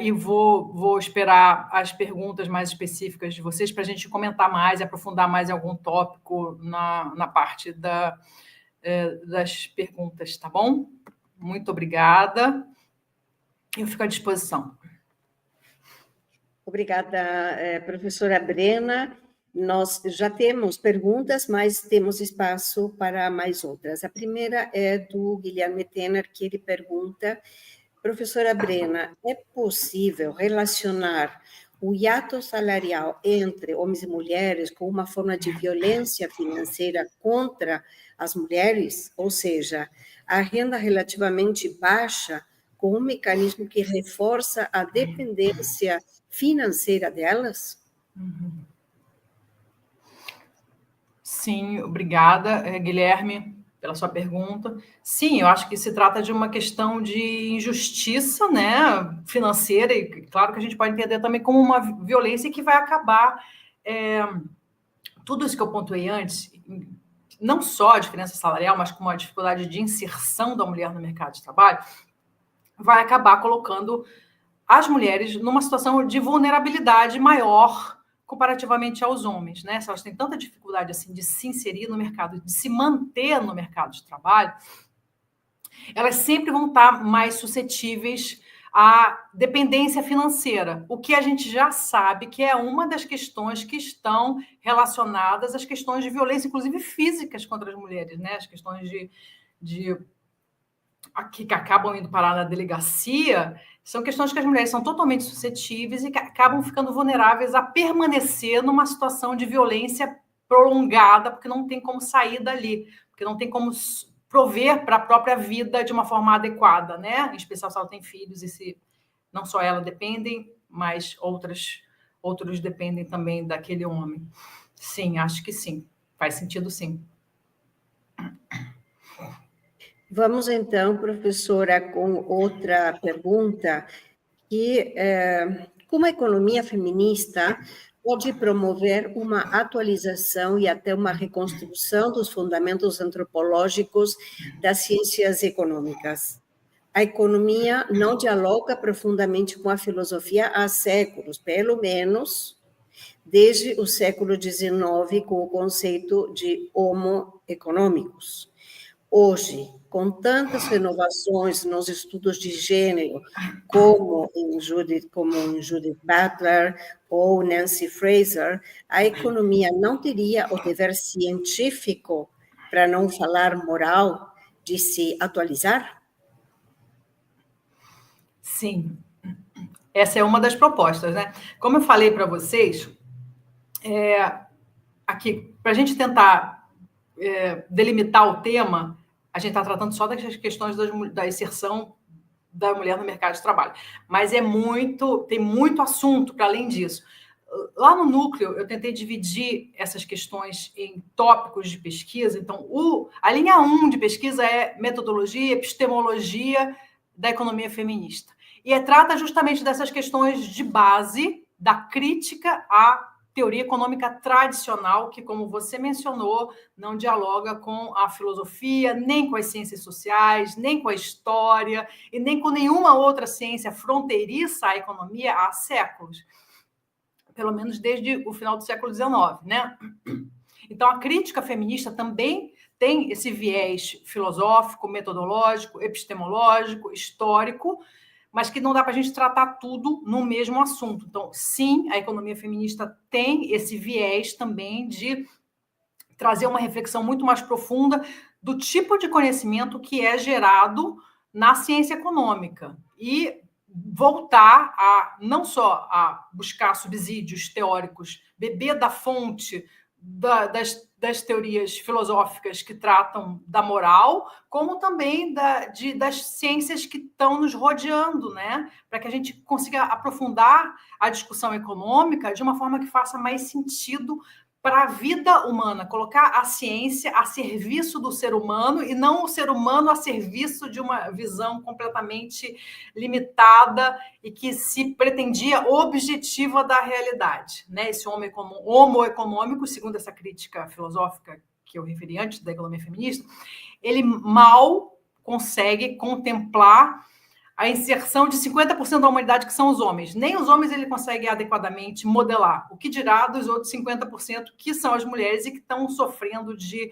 e vou esperar as perguntas mais específicas de vocês para a gente comentar mais e aprofundar mais em algum tópico na parte das perguntas, tá bom? Muito obrigada. Eu fico à disposição. Obrigada, professora Brena. Nós já temos perguntas, mas temos espaço para mais outras. A primeira é do Guilherme Tenner, que ele pergunta: professora Brena, é possível relacionar o hiato salarial entre homens e mulheres com uma forma de violência financeira contra as mulheres? Ou seja, a renda relativamente baixa com um mecanismo que reforça a dependência financeira delas? Sim, obrigada, Guilherme, pela sua pergunta. Sim, eu acho que se trata de uma questão de injustiça, né, financeira, e claro que a gente pode entender também como uma violência que vai acabar tudo isso que eu pontuei antes, não só a diferença salarial, mas como a dificuldade de inserção da mulher no mercado de trabalho, vai acabar colocando as mulheres numa situação de vulnerabilidade maior comparativamente aos homens, né? Se elas têm tanta dificuldade assim de se inserir no mercado, de se manter no mercado de trabalho, elas sempre vão estar mais suscetíveis à dependência financeira, o que a gente já sabe que é uma das questões que estão relacionadas às questões de violência, inclusive físicas contra as mulheres, né? As questões que acabam indo parar na delegacia, são questões que as mulheres são totalmente suscetíveis e que acabam ficando vulneráveis a permanecer numa situação de violência prolongada, porque não tem como sair dali, porque não tem como prover para a própria vida de uma forma adequada, né? Em especial se ela tem filhos e se não só ela dependem, mas outros dependem também daquele homem. Sim, acho que sim. Faz sentido, sim. Vamos então, professora, com outra pergunta, que como a economia feminista pode promover uma atualização e até uma reconstrução dos fundamentos antropológicos das ciências econômicas? A economia não dialoga profundamente com a filosofia há séculos, pelo menos desde o século XIX, com o conceito de homo economicus. Hoje, com tantas renovações nos estudos de gênero, como em Judith Butler ou Nancy Fraser, a economia não teria o dever científico, para não falar moral, de se atualizar? Sim, essa é uma das propostas, né? Como eu falei para vocês, aqui, para a gente tentar delimitar o tema, a gente está tratando só das questões da inserção da mulher no mercado de trabalho. Mas tem muito assunto para além disso. Lá no núcleo, eu tentei dividir essas questões em tópicos de pesquisa. Então, a linha 1 de pesquisa é metodologia, epistemologia da economia feminista. E trata justamente dessas questões de base da crítica à teoria econômica tradicional, que, como você mencionou, não dialoga com a filosofia, nem com as ciências sociais, nem com a história, e nem com nenhuma outra ciência fronteiriça à economia há séculos. Pelo menos desde o final do século XIX, né? Então, a crítica feminista também tem esse viés filosófico, metodológico, epistemológico, histórico, mas que não dá para a gente tratar tudo no mesmo assunto. Então, sim, a economia feminista tem esse viés também de trazer uma reflexão muito mais profunda do tipo de conhecimento que é gerado na ciência econômica e voltar a não só a buscar subsídios teóricos, beber da fonte das teorias filosóficas que tratam da moral, como também das ciências que estão nos rodeando, né? Para que a gente consiga aprofundar a discussão econômica de uma forma que faça mais sentido para a vida humana, colocar a ciência a serviço do ser humano e não o ser humano a serviço de uma visão completamente limitada e que se pretendia objetiva da realidade, né? Esse homo econômico, segundo essa crítica filosófica que eu referi antes da economia feminista, ele mal consegue contemplar a inserção de 50% da humanidade, que são os homens. Nem os homens ele consegue adequadamente modelar. O que dirá dos outros 50%, que são as mulheres e que estão sofrendo de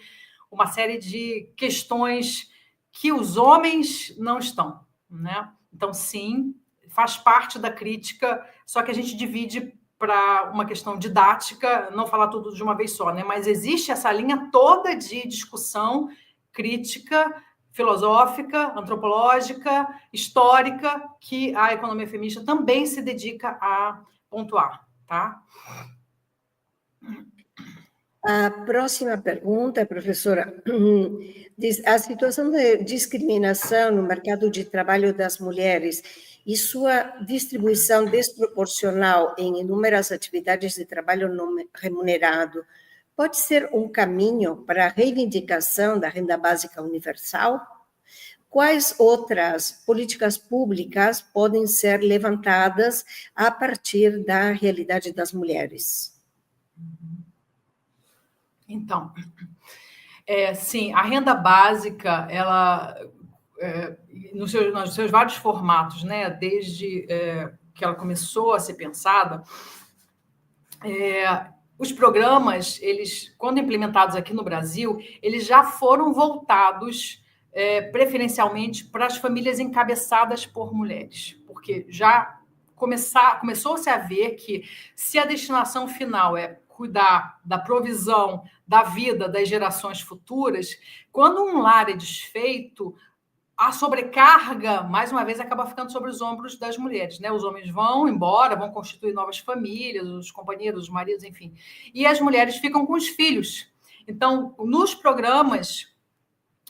uma série de questões que os homens não estão, né? Então, sim, faz parte da crítica, só que a gente divide para uma questão didática, não falar tudo de uma vez só, né? Mas existe essa linha toda de discussão crítica, filosófica, antropológica, histórica, que a economia feminista também se dedica a pontuar, tá? A próxima pergunta, professora, diz: a situação de discriminação no mercado de trabalho das mulheres e sua distribuição desproporcional em inúmeras atividades de trabalho não remunerado pode ser um caminho para a reivindicação da renda básica universal? Quais outras políticas públicas podem ser levantadas a partir da realidade das mulheres? Então, sim, a renda básica, ela, nos seus vários formatos, né, desde que ela começou a ser pensada, os programas, eles, quando implementados aqui no Brasil, eles já foram voltados preferencialmente para as famílias encabeçadas por mulheres, porque já começou-se a ver que se a destinação final é cuidar da provisão da vida das gerações futuras, quando um lar é desfeito, a sobrecarga, mais uma vez, acaba ficando sobre os ombros das mulheres, né? Os homens vão embora, vão constituir novas famílias, os companheiros, os maridos, enfim. E as mulheres ficam com os filhos. Então, nos programas,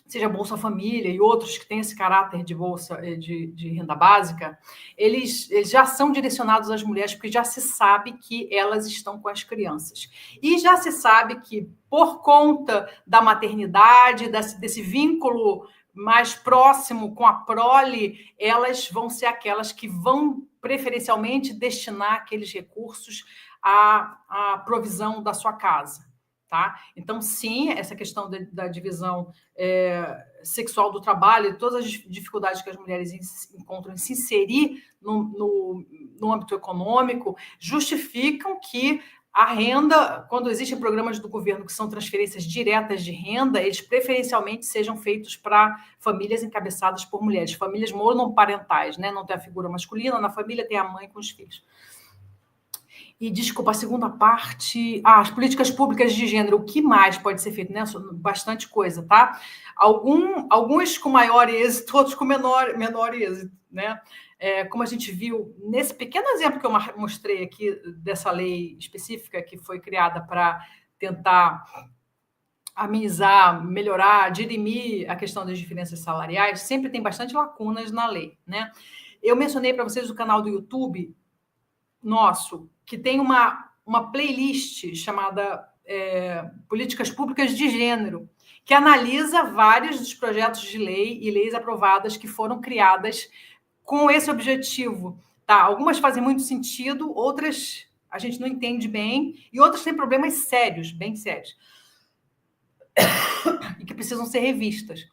seja Bolsa Família e outros que têm esse caráter de bolsa de renda básica, eles já são direcionados às mulheres, porque já se sabe que elas estão com as crianças. E já se sabe que, por conta da maternidade, desse vínculo mais próximo com a prole, elas vão ser aquelas que vão preferencialmente destinar aqueles recursos à provisão da sua casa. Tá? Então, sim, essa questão da divisão sexual do trabalho e todas as dificuldades que as mulheres encontram em se inserir no âmbito econômico justificam que a renda, quando existem programas do governo que são transferências diretas de renda, eles preferencialmente sejam feitos para famílias encabeçadas por mulheres, famílias monoparentais, né? Não tem a figura masculina, na família tem a mãe com os filhos. E, desculpa, a segunda parte... as políticas públicas de gênero, o que mais pode ser feito? Né? Bastante coisa, tá? Alguns com maior êxito, outros com menor êxito, né? como a gente viu nesse pequeno exemplo que eu mostrei aqui, dessa lei específica que foi criada para tentar amenizar, melhorar, dirimir a questão das diferenças salariais, sempre tem bastante lacunas na lei, né? Eu mencionei para vocês o canal do YouTube nosso, que tem uma playlist chamada Políticas Públicas de Gênero, que analisa vários dos projetos de lei e leis aprovadas que foram criadas com esse objetivo. Tá? Algumas fazem muito sentido, outras a gente não entende bem, e outras têm problemas sérios, bem sérios, e que precisam ser revistas.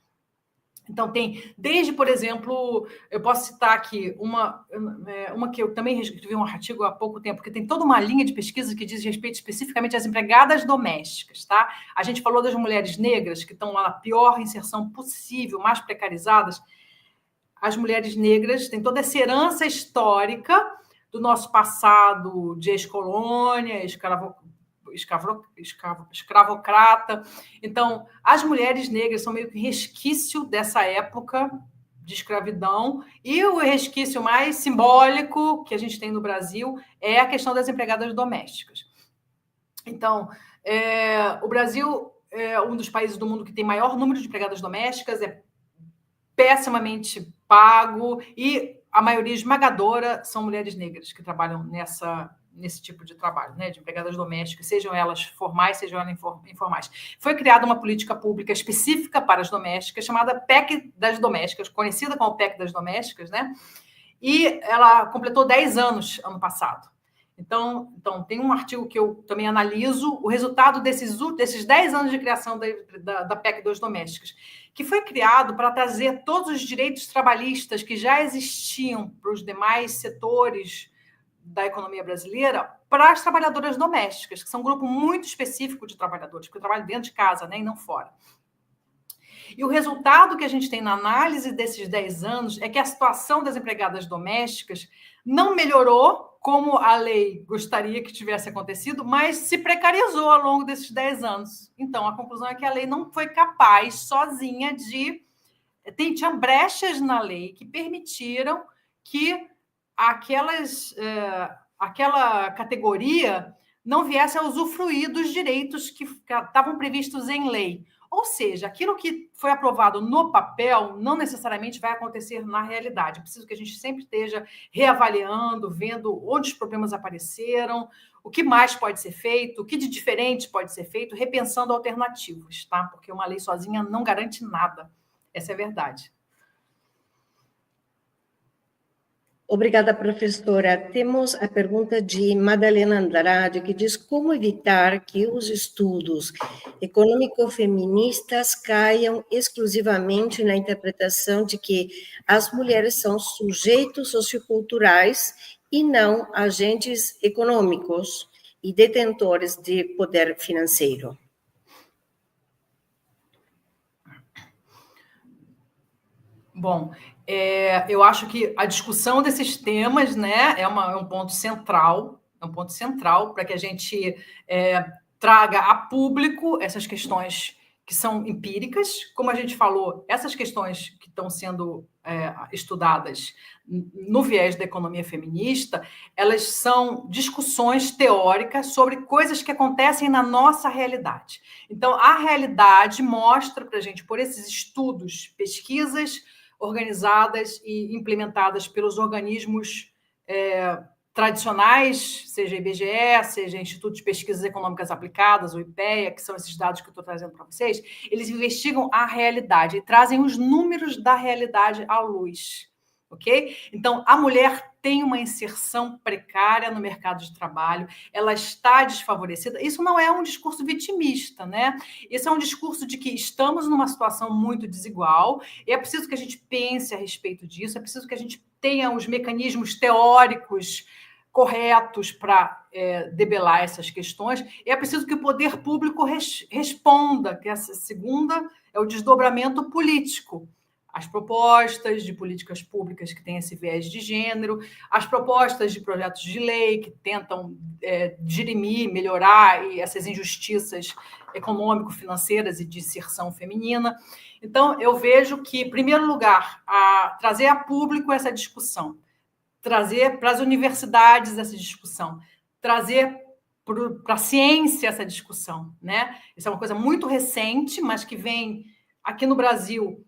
Então, tem desde, por exemplo, eu posso citar aqui uma que eu também escrevi um artigo há pouco tempo, que tem toda uma linha de pesquisa que diz respeito especificamente às empregadas domésticas, tá? A gente falou das mulheres negras, que estão lá na pior inserção possível, mais precarizadas. As mulheres negras têm toda essa herança histórica do nosso passado de ex-colônia, escravocrata. Então, as mulheres negras são meio que resquício dessa época de escravidão, e o resquício mais simbólico que a gente tem no Brasil é a questão das empregadas domésticas. Então, o Brasil é um dos países do mundo que tem maior número de empregadas domésticas, é pessimamente pago, e a maioria esmagadora são mulheres negras que trabalham nesse tipo de trabalho, né, de empregadas domésticas, sejam elas formais, sejam elas informais. Foi criada uma política pública específica para as domésticas, chamada PEC das Domésticas, conhecida como PEC das Domésticas, né? E ela completou 10 anos ano passado. Então, tem um artigo que eu também analiso, o resultado desses 10 anos de criação da PEC das Domésticas, que foi criado para trazer todos os direitos trabalhistas que já existiam para os demais setores da economia brasileira para as trabalhadoras domésticas, que são um grupo muito específico de trabalhadores, porque trabalham dentro de casa, né, e não fora. E o resultado que a gente tem na análise desses 10 anos é que a situação das empregadas domésticas não melhorou como a lei gostaria que tivesse acontecido, mas se precarizou ao longo desses 10 anos. Então, a conclusão é que a lei não foi capaz, sozinha, de... Tinha brechas na lei que permitiram que aquela categoria não viesse a usufruir dos direitos que estavam previstos em lei. Ou seja, aquilo que foi aprovado no papel não necessariamente vai acontecer na realidade. É preciso que a gente sempre esteja reavaliando, vendo onde os problemas apareceram, o que mais pode ser feito, o que de diferente pode ser feito, repensando alternativas, tá? Porque uma lei sozinha não garante nada. Essa é a verdade. Obrigada, professora. Temos a pergunta de Madalena Andrade, que diz como evitar que os estudos econômico-feministas caiam exclusivamente na interpretação de que as mulheres são sujeitos socioculturais e não agentes econômicos e detentores de poder financeiro. Bom, eu acho que a discussão desses temas, né, é um ponto central, para que a gente traga a público essas questões que são empíricas. Como a gente falou, essas questões que estão sendo estudadas no viés da economia feminista, elas são discussões teóricas sobre coisas que acontecem na nossa realidade. Então, a realidade mostra para a gente, por esses estudos, pesquisas organizadas e implementadas pelos organismos tradicionais, seja IBGE, seja Instituto de Pesquisas Econômicas Aplicadas, o IPEA, que são esses dados que eu estou trazendo para vocês, eles investigam a realidade e trazem os números da realidade à luz, ok? Então, a mulher tem uma inserção precária no mercado de trabalho, ela está desfavorecida. Isso não é um discurso vitimista, né? Isso é um discurso de que estamos numa situação muito desigual e é preciso que a gente pense a respeito disso, é preciso que a gente tenha os mecanismos teóricos corretos para debelar essas questões, e é preciso que o poder público responda, que essa segunda é o desdobramento político. As propostas de políticas públicas que têm esse viés de gênero, as propostas de projetos de lei que tentam dirimir, melhorar essas injustiças econômico-financeiras e de inserção feminina. Então, eu vejo que, em primeiro lugar, trazer a público essa discussão trazer para as universidades essa discussão, trazer para a ciência essa discussão, né? Isso é uma coisa muito recente, mas que vem aqui no Brasil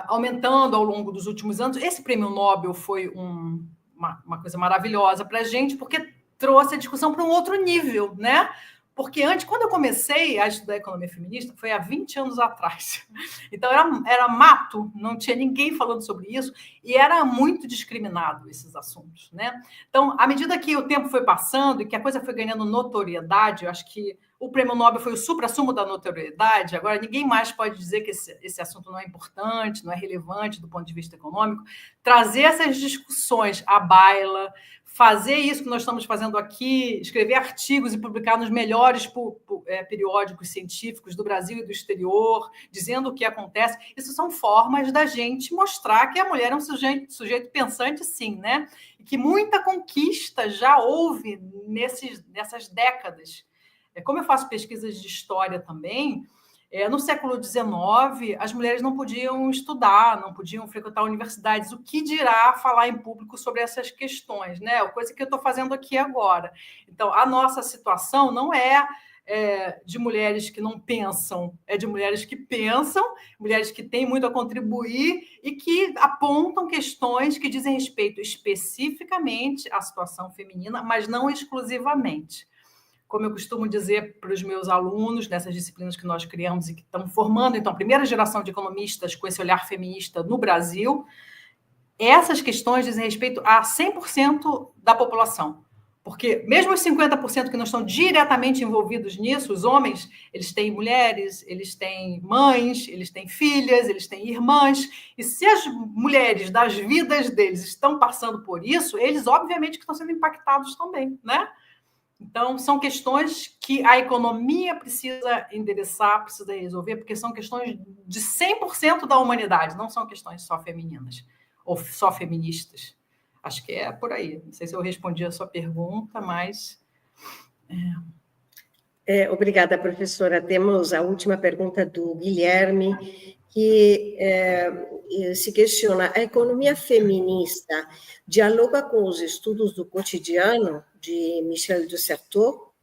aumentando ao longo dos últimos anos. Esse prêmio Nobel foi uma coisa maravilhosa para a gente, porque trouxe a discussão para um outro nível, né? Porque antes, quando eu comecei a estudar economia feminista, foi há 20 anos atrás. Então, era mato, não tinha ninguém falando sobre isso, e era muito discriminado esses assuntos, né? Então, à medida que o tempo foi passando e que a coisa foi ganhando notoriedade, eu acho que o prêmio Nobel foi o suprassumo da notoriedade, agora ninguém mais pode dizer que esse assunto não é importante, não é relevante do ponto de vista econômico. Trazer essas discussões à baila, fazer isso que nós estamos fazendo aqui, escrever artigos e publicar nos melhores periódicos científicos do Brasil e do exterior, dizendo o que acontece, isso são formas da gente mostrar que a mulher é um sujeito pensante, sim, né? E que muita conquista já houve nessas décadas. Como eu faço pesquisas de história também, no século XIX, as mulheres não podiam estudar, não podiam frequentar universidades. O que dirá falar em público sobre essas questões, né? Coisa que eu estou fazendo aqui agora. Então, a nossa situação não é de mulheres que não pensam, é de mulheres que pensam, mulheres que têm muito a contribuir e que apontam questões que dizem respeito especificamente à situação feminina, mas não exclusivamente. Como eu costumo dizer para os meus alunos, nessas disciplinas que nós criamos e que estão formando, então, a primeira geração de economistas com esse olhar feminista no Brasil, essas questões dizem respeito a 100% da população. Porque mesmo os 50% que não estão diretamente envolvidos nisso, os homens, eles têm mulheres, eles têm mães, eles têm filhas, eles têm irmãs, e se as mulheres das vidas deles estão passando por isso, eles, obviamente, que estão sendo impactados também, né? Então, são questões que a economia precisa endereçar, precisa resolver, porque são questões de 100% da humanidade, não são questões só femininas ou só feministas. Acho que é por aí. Não sei se eu respondi a sua pergunta, mas... Obrigada, professora. Temos a última pergunta do Guilherme, que se questiona: a economia feminista dialoga com os estudos do cotidiano de Michel de Certeau?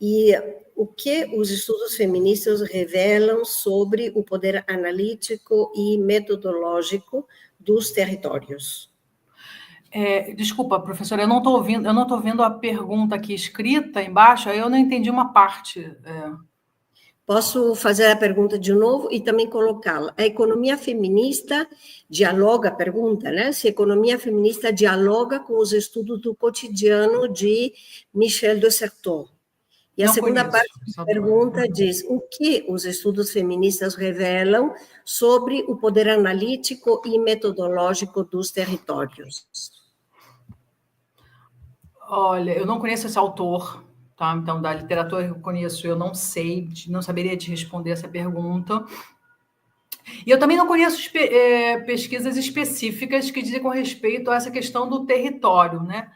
E o que os estudos feministas revelam sobre o poder analítico e metodológico dos territórios? Desculpa, professora, eu não estou vendo a pergunta aqui escrita embaixo, aí eu não entendi uma parte. Posso fazer a pergunta de novo e também colocá-la. A economia feminista dialoga, pergunta, né? Se a economia feminista dialoga com os estudos do cotidiano de Michel de Certeau. E a segunda parte da pergunta diz: o que os estudos feministas revelam sobre o poder analítico e metodológico dos territórios? Olha, eu não conheço esse autor, tá? Então, da literatura que eu conheço, eu não sei, não saberia te responder essa pergunta. E eu também não conheço pesquisas específicas que dizem com respeito a essa questão do território, né?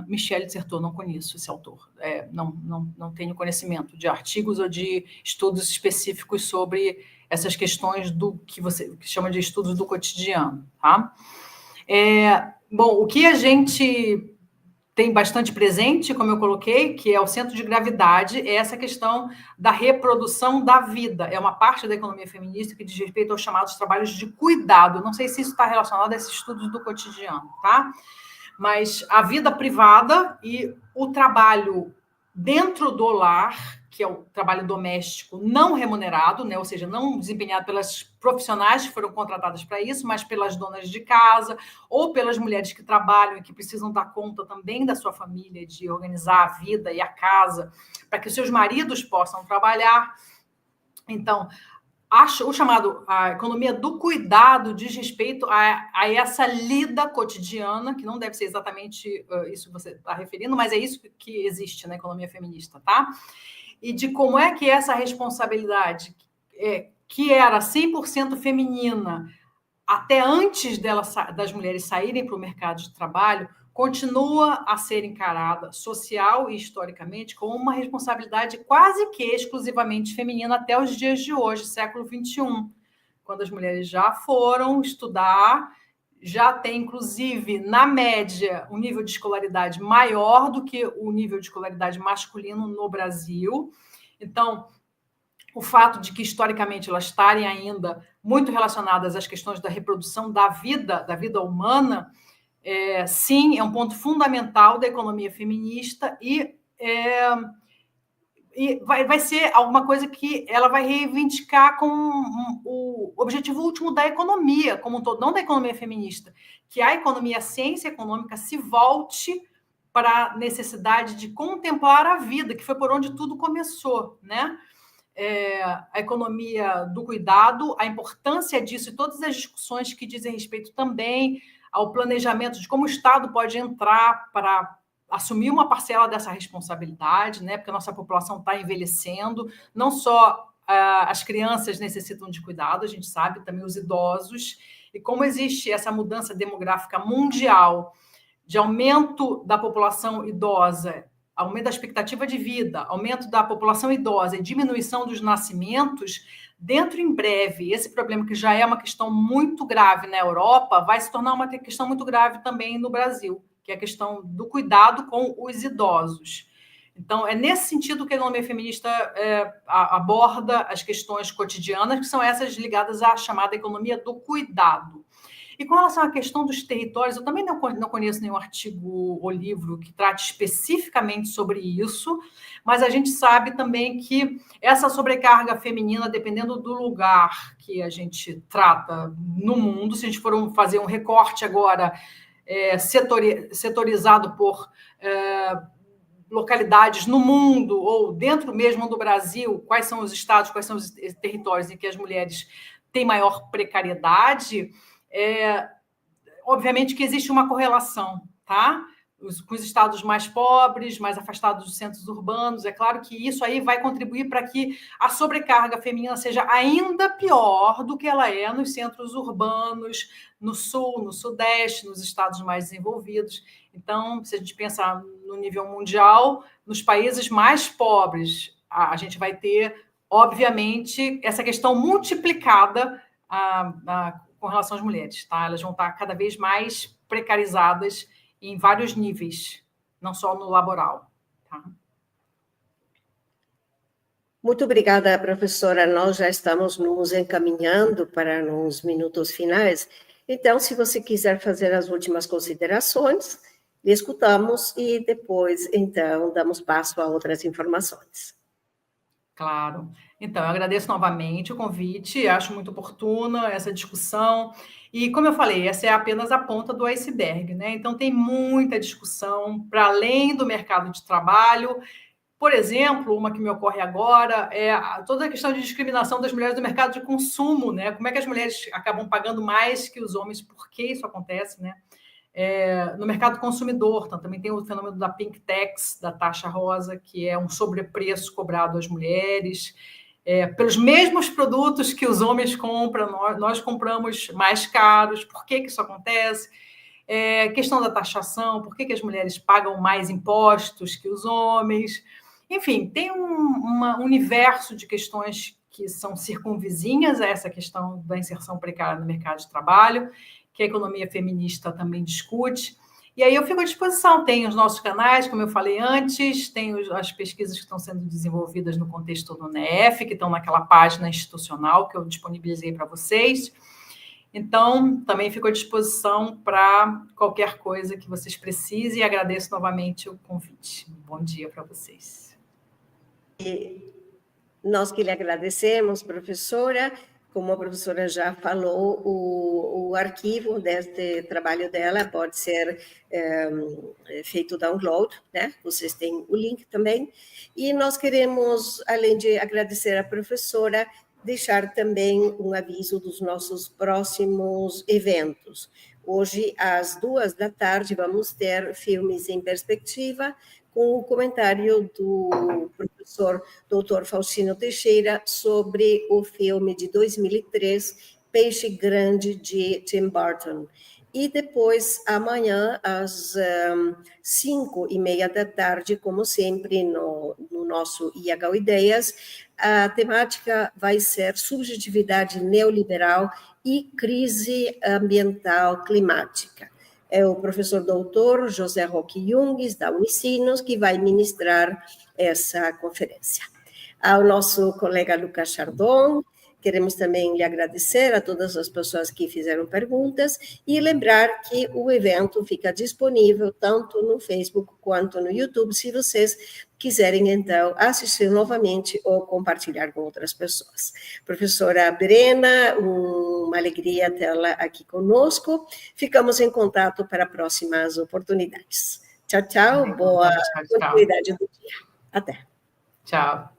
Michel de Certeau, não conheço esse autor. Não tenho conhecimento de artigos ou de estudos específicos sobre essas questões do que você chama de estudos do cotidiano, tá? Bom, o que a gente tem bastante presente, como eu coloquei, que é o centro de gravidade, é essa questão da reprodução da vida. É uma parte da economia feminista que diz respeito aos chamados trabalhos de cuidado. Não sei se isso está relacionado a esses estudos do cotidiano, tá? Mas a vida privada e o trabalho dentro do lar, que é o trabalho doméstico não remunerado, né? Ou seja, não desempenhado pelas profissionais que foram contratadas para isso, mas pelas donas de casa ou pelas mulheres que trabalham e que precisam dar conta também da sua família, de organizar a vida e a casa, para que os seus maridos possam trabalhar. Então, a economia do cuidado diz respeito a essa lida cotidiana, que não deve ser exatamente isso que você está referindo, mas é isso que existe na economia feminista, tá? E de como é que essa responsabilidade, que era 100% feminina, até antes das mulheres saírem para o mercado de trabalho, continua a ser encarada social e historicamente como uma responsabilidade quase que exclusivamente feminina até os dias de hoje, século XXI, quando as mulheres já foram estudar, já tem, inclusive, na média, um nível de escolaridade maior do que o nível de escolaridade masculino no Brasil. Então, o fato de que, historicamente, elas estarem ainda muito relacionadas às questões da reprodução da vida humana, sim, é um ponto fundamental da economia feminista e vai ser alguma coisa que ela vai reivindicar como o objetivo último da economia como um todo, não da economia feminista, que a economia, a ciência econômica se volte para a necessidade de contemplar a vida, que foi por onde tudo começou, né? A economia do cuidado, a importância disso e todas as discussões que dizem respeito também ao planejamento de como o Estado pode entrar para assumir uma parcela dessa responsabilidade, né? Porque a nossa população está envelhecendo, não só as crianças necessitam de cuidado, a gente sabe, também os idosos, e como existe essa mudança demográfica mundial de aumento da população idosa, aumento da expectativa de vida, aumento da população idosa e diminuição dos nascimentos, dentro em breve, esse problema que já é uma questão muito grave na Europa, vai se tornar uma questão muito grave também no Brasil, que é a questão do cuidado com os idosos. Então, é nesse sentido que a economia feminista aborda as questões cotidianas, que são essas ligadas à chamada economia do cuidado. E com relação à questão dos territórios, eu também não conheço nenhum artigo ou livro que trate especificamente sobre isso, mas a gente sabe também que essa sobrecarga feminina, dependendo do lugar que a gente trata no mundo, se a gente for fazer um recorte agora setorizado por localidades no mundo ou dentro mesmo do Brasil, quais são os estados, quais são os territórios em que as mulheres têm maior precariedade, obviamente que existe uma correlação, tá? Com os estados mais pobres, mais afastados dos centros urbanos, é claro que isso aí vai contribuir para que a sobrecarga feminina seja ainda pior do que ela é nos centros urbanos, no sul, no sudeste, nos estados mais desenvolvidos. Então, se a gente pensar no nível mundial, nos países mais pobres, a gente vai ter, obviamente, essa questão multiplicada com relação às mulheres, tá? Elas vão estar cada vez mais precarizadas em vários níveis, não só no laboral, tá? Muito obrigada, professora. Nós já estamos nos encaminhando para uns minutos finais. Então, se você quiser fazer as últimas considerações, escutamos e depois, então, damos passo a outras informações. Claro. Então, eu agradeço novamente o convite, acho muito oportuna essa discussão. E, como eu falei, essa é apenas a ponta do iceberg, né? Então, tem muita discussão para além do mercado de trabalho. Por exemplo, uma que me ocorre agora é toda a questão de discriminação das mulheres do mercado de consumo, né? Como é que as mulheres acabam pagando mais que os homens? Por que isso acontece, né? No mercado consumidor, então, também tem o fenômeno da pink tax, da taxa rosa, que é um sobrepreço cobrado às mulheres, pelos mesmos produtos que os homens compram, nós compramos mais caros. Por que isso acontece? Questão da taxação, por que as mulheres pagam mais impostos que os homens? Enfim, tem um universo de questões que são circunvizinhas a essa questão da inserção precária no mercado de trabalho, que a economia feminista também discute. E aí eu fico à disposição, tem os nossos canais, como eu falei antes, tem as pesquisas que estão sendo desenvolvidas no contexto do NEF, que estão naquela página institucional que eu disponibilizei para vocês. Então, também fico à disposição para qualquer coisa que vocês precisem e agradeço novamente o convite. Bom dia para vocês. E nós que lhe agradecemos, professora. Como a professora já falou, o arquivo deste trabalho dela pode ser feito download, né? Vocês têm o link também. E nós queremos, além de agradecer à professora, deixar também um aviso dos nossos próximos eventos. Hoje, às 14h, vamos ter Filmes em Perspectiva, com o comentário do professor Dr. Faustino Teixeira sobre o filme de 2003, Peixe Grande, de Tim Burton. e depois, amanhã, às 5:30 da tarde, como sempre, no nosso IHU Ideias, a temática vai ser subjetividade neoliberal e crise ambiental climática. É o professor doutor José Roque Junges, da Unicinos, que vai ministrar essa conferência. Ao nosso colega Lucas Chardon, queremos também lhe agradecer a todas as pessoas que fizeram perguntas e lembrar que o evento fica disponível tanto no Facebook quanto no YouTube, se vocês quiserem, então, assistir novamente ou compartilhar com outras pessoas. Professora Brena, uma alegria tê-la aqui conosco. Ficamos em contato para próximas oportunidades. Tchau, tchau. Boa continuidade do dia. Até. Tchau.